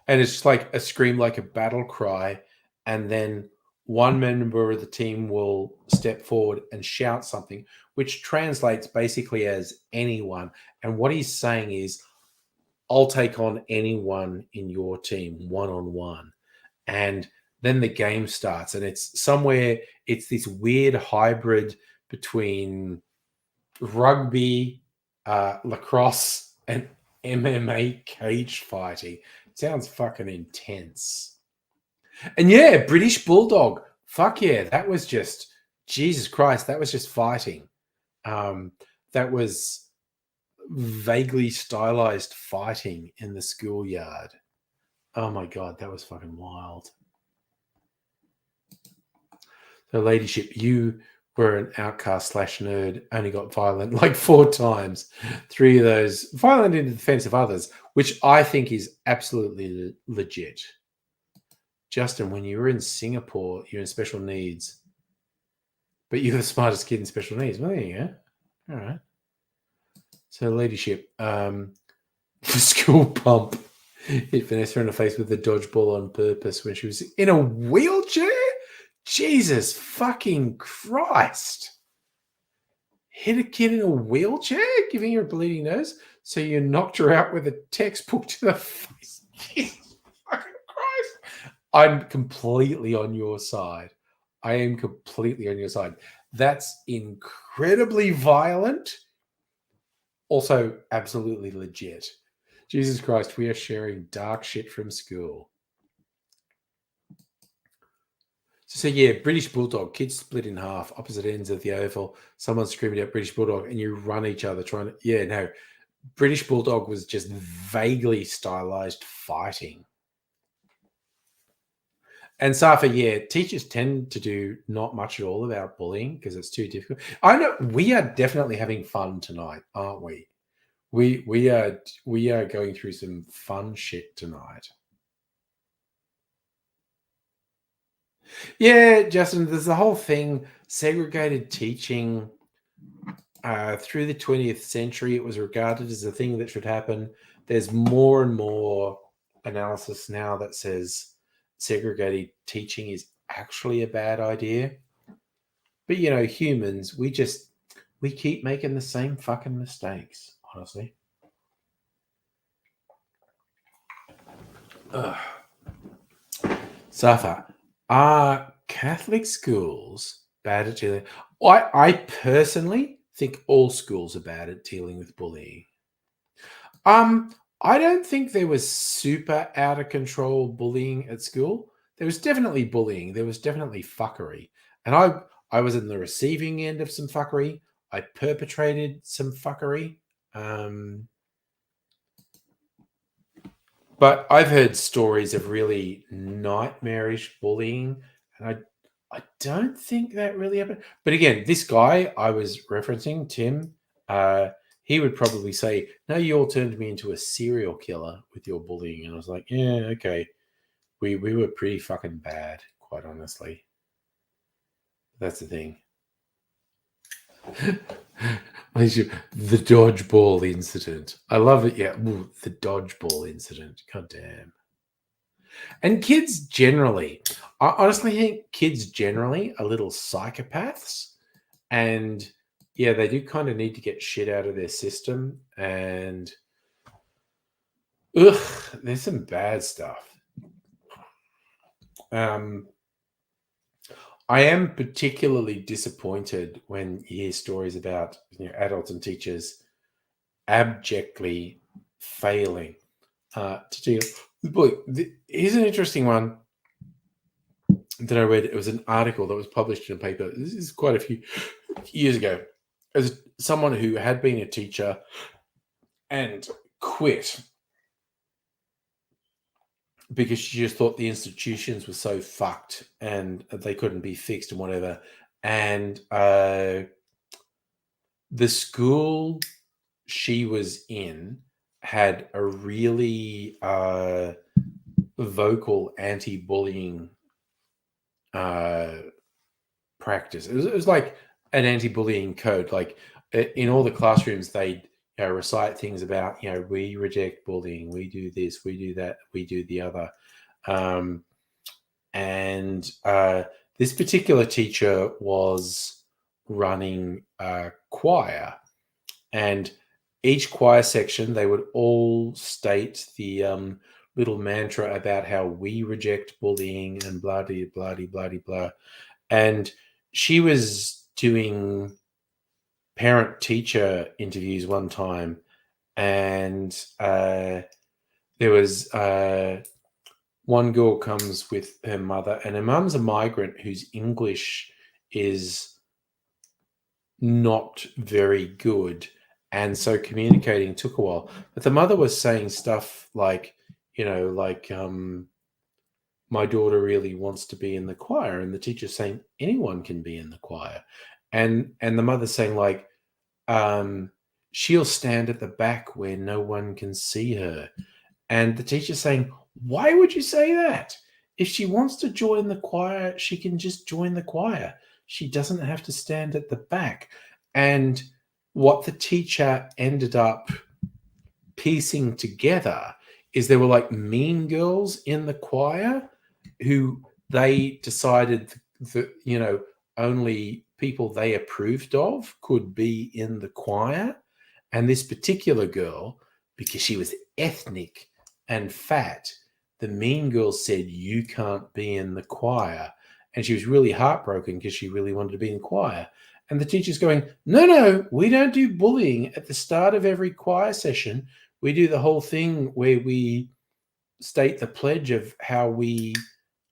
it's just like a scream, like a battle cry, and then one member of the team will step forward and shout something, which translates basically as anyone. And what he's saying is, I'll take on anyone in your team one on one. And then the game starts, and it's this weird hybrid between rugby, lacrosse, and MMA cage fighting. It sounds fucking intense. And yeah, British Bulldog. Fuck yeah, that was just Jesus Christ. That was just fighting. That was vaguely stylized fighting in the schoolyard. Oh my god, that was fucking wild. So, ladyship, you were an outcast / nerd, only got violent like 4 times. 3 of those violent in the defense of others, which I think is absolutely legit. Justin, when you were in Singapore, you're in special needs, but you're the smartest kid in special needs. Well, there you go. All right. So, ladyship, school pump hit Vanessa in the face with the dodgeball on purpose when she was in a wheelchair. Jesus fucking Christ. Hit a kid in a wheelchair, giving her a bleeding nose, so you knocked her out with a textbook to the face. Jesus fucking Christ. I'm completely on your side. I am completely on your side. That's incredibly violent. Also, absolutely legit. Jesus Christ, we are sharing dark shit from school. So yeah, British Bulldog, kids split in half, opposite ends of the oval. Someone's screaming out British Bulldog, and you run each other trying to. Yeah, no, British Bulldog was just vaguely stylized fighting. And Safa, yeah, teachers tend to do not much at all about bullying because it's too difficult. I know we are definitely having fun tonight, aren't we? We are going through some fun shit tonight. Yeah, Justin, there's the whole thing, segregated teaching. Through the 20th century, it was regarded as a thing that should happen. There's more and more analysis now that says segregated teaching is actually a bad idea. But, humans, we keep making the same fucking mistakes, honestly. Safa, are Catholic schools bad at dealing? I personally think all schools are bad at dealing with bullying. I don't think there was super out of control bullying at school. there was definitely bullying. There was definitely fuckery. And I was in the receiving end of some fuckery. I perpetrated some fuckery. But I've heard stories of really nightmarish bullying, and I don't think that really happened. But again, this guy I was referencing, Tim, he would probably say, "No, you all turned me into a serial killer with your bullying," and I was like, "Yeah, okay, we were pretty fucking bad, quite honestly." That's the thing. The dodgeball incident. I love it. Yeah, ooh, the dodgeball incident. God damn. And kids generally, I honestly think kids generally are little psychopaths. And yeah, they do kind of need to get shit out of their system. And ugh, there's some bad stuff. I am particularly disappointed when you hear stories about adults and teachers abjectly failing to deal with bullying. Here's an interesting one that I read. It was an article that was published in a paper. This is quite a few years ago. As someone who had been a teacher and quit because she just thought the institutions were so fucked and they couldn't be fixed and whatever. And the school she was in had a really vocal anti-bullying practice. It was like an anti-bullying code. Like in all the classrooms, they'd recite things about, we reject bullying, we do this, we do that, we do the other. And this particular teacher was running a choir, and each choir section, they would all state the little mantra about how we reject bullying and blah, blah, blah, blah, blah. And she was doing parent-teacher interviews one time, and there was one girl comes with her mother, and her mum's a migrant whose English is not very good. And so communicating took a while. But the mother was saying stuff like, my daughter really wants to be in the choir. And the teacher's saying, anyone can be in the choir. And the mother's saying, like, she'll stand at the back where no one can see her. And the teacher's saying, why would you say that? If she wants to join the choir, she can just join the choir. She doesn't have to stand at the back. And what the teacher ended up piecing together is there were like mean girls in the choir who they decided that, only people they approved of could be in the choir. And this particular girl, because she was ethnic and fat, the mean girl said, you can't be in the choir. And she was really heartbroken because she really wanted to be in choir. And the teacher's going, no, we don't do bullying at the start of every choir session. We do the whole thing where we state the pledge of how we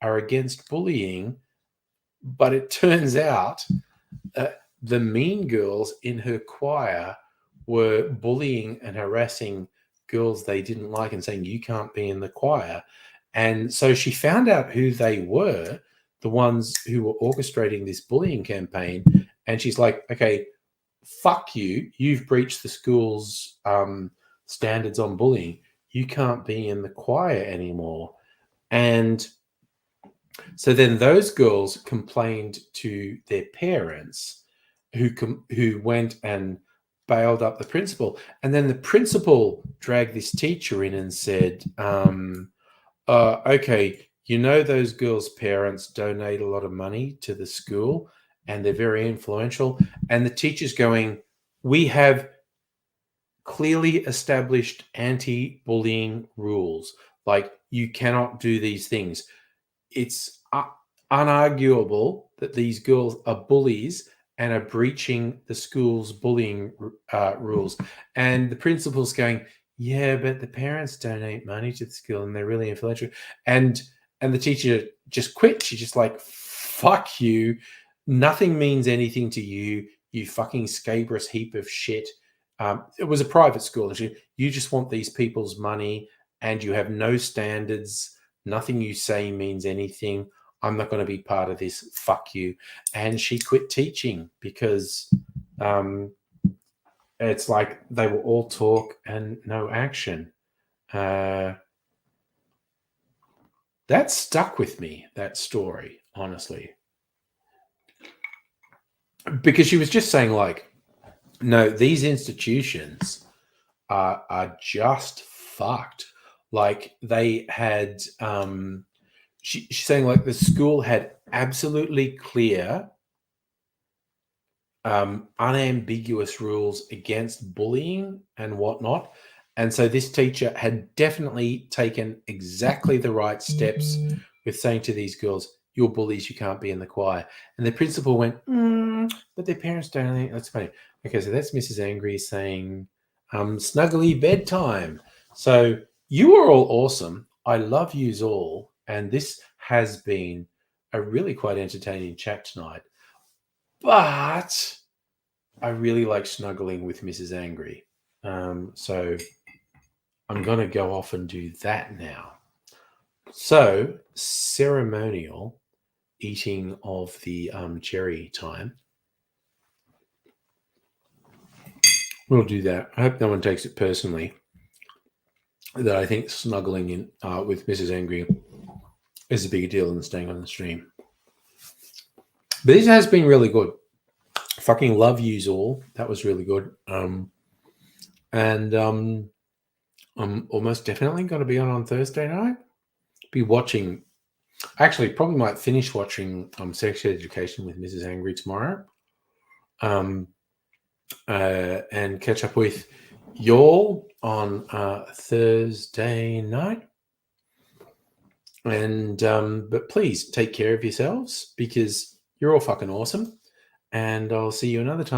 are against bullying. But it turns out the mean girls in her choir were bullying and harassing girls they didn't like and saying, you can't be in the choir. And so she found out who they were, the ones who were orchestrating this bullying campaign. And she's like, okay, fuck you. You've breached the school's standards on bullying. You can't be in the choir anymore. And so then those girls complained to their parents, who went and bailed up the principal. And then the principal dragged this teacher in and said, okay, those girls' parents donate a lot of money to the school and they're very influential. And the teacher's going, we have clearly established anti-bullying rules. Like, you cannot do these things. It's unarguable that these girls are bullies and are breaching the school's bullying rules. And the principal's going, yeah, but the parents donate money to the school and they're really influential. And And the teacher just quit. She just like, fuck you. Nothing means anything to you. You fucking scabrous heap of shit. It was a private school. You just want these people's money and you have no standards. Nothing you say means anything. I'm not going to be part of this. Fuck you. And she quit teaching because it's like they were all talk and no action. That stuck with me, that story, honestly. Because she was just saying, like, no, these institutions are just fucked. Like, they had, she's saying, like, the school had absolutely clear, unambiguous rules against bullying and whatnot. And so this teacher had definitely taken exactly the right steps with saying to these girls, you're bullies, you can't be in the choir. And the principal went, but their parents don't think that's funny. Okay, so that's Mrs. Angry saying, snuggly bedtime. So you are all awesome. I love yous all. And this has been a really quite entertaining chat tonight. But I really like snuggling with Mrs. Angry. So I'm going to go off and do that now. So, ceremonial eating of the cherry time. We'll do that. I hope no one takes it personally that I think snuggling in with Mrs. Angry is a bigger deal than staying on the stream. But this has been really good. Fucking love yous all. That was really good. And I'm almost definitely going to be on Thursday night. Be watching. Actually, probably might finish watching Sex Education with Mrs. Angry tomorrow. And catch up with y'all on Thursday night. And but please take care of yourselves because you're all fucking awesome. And I'll see you another time.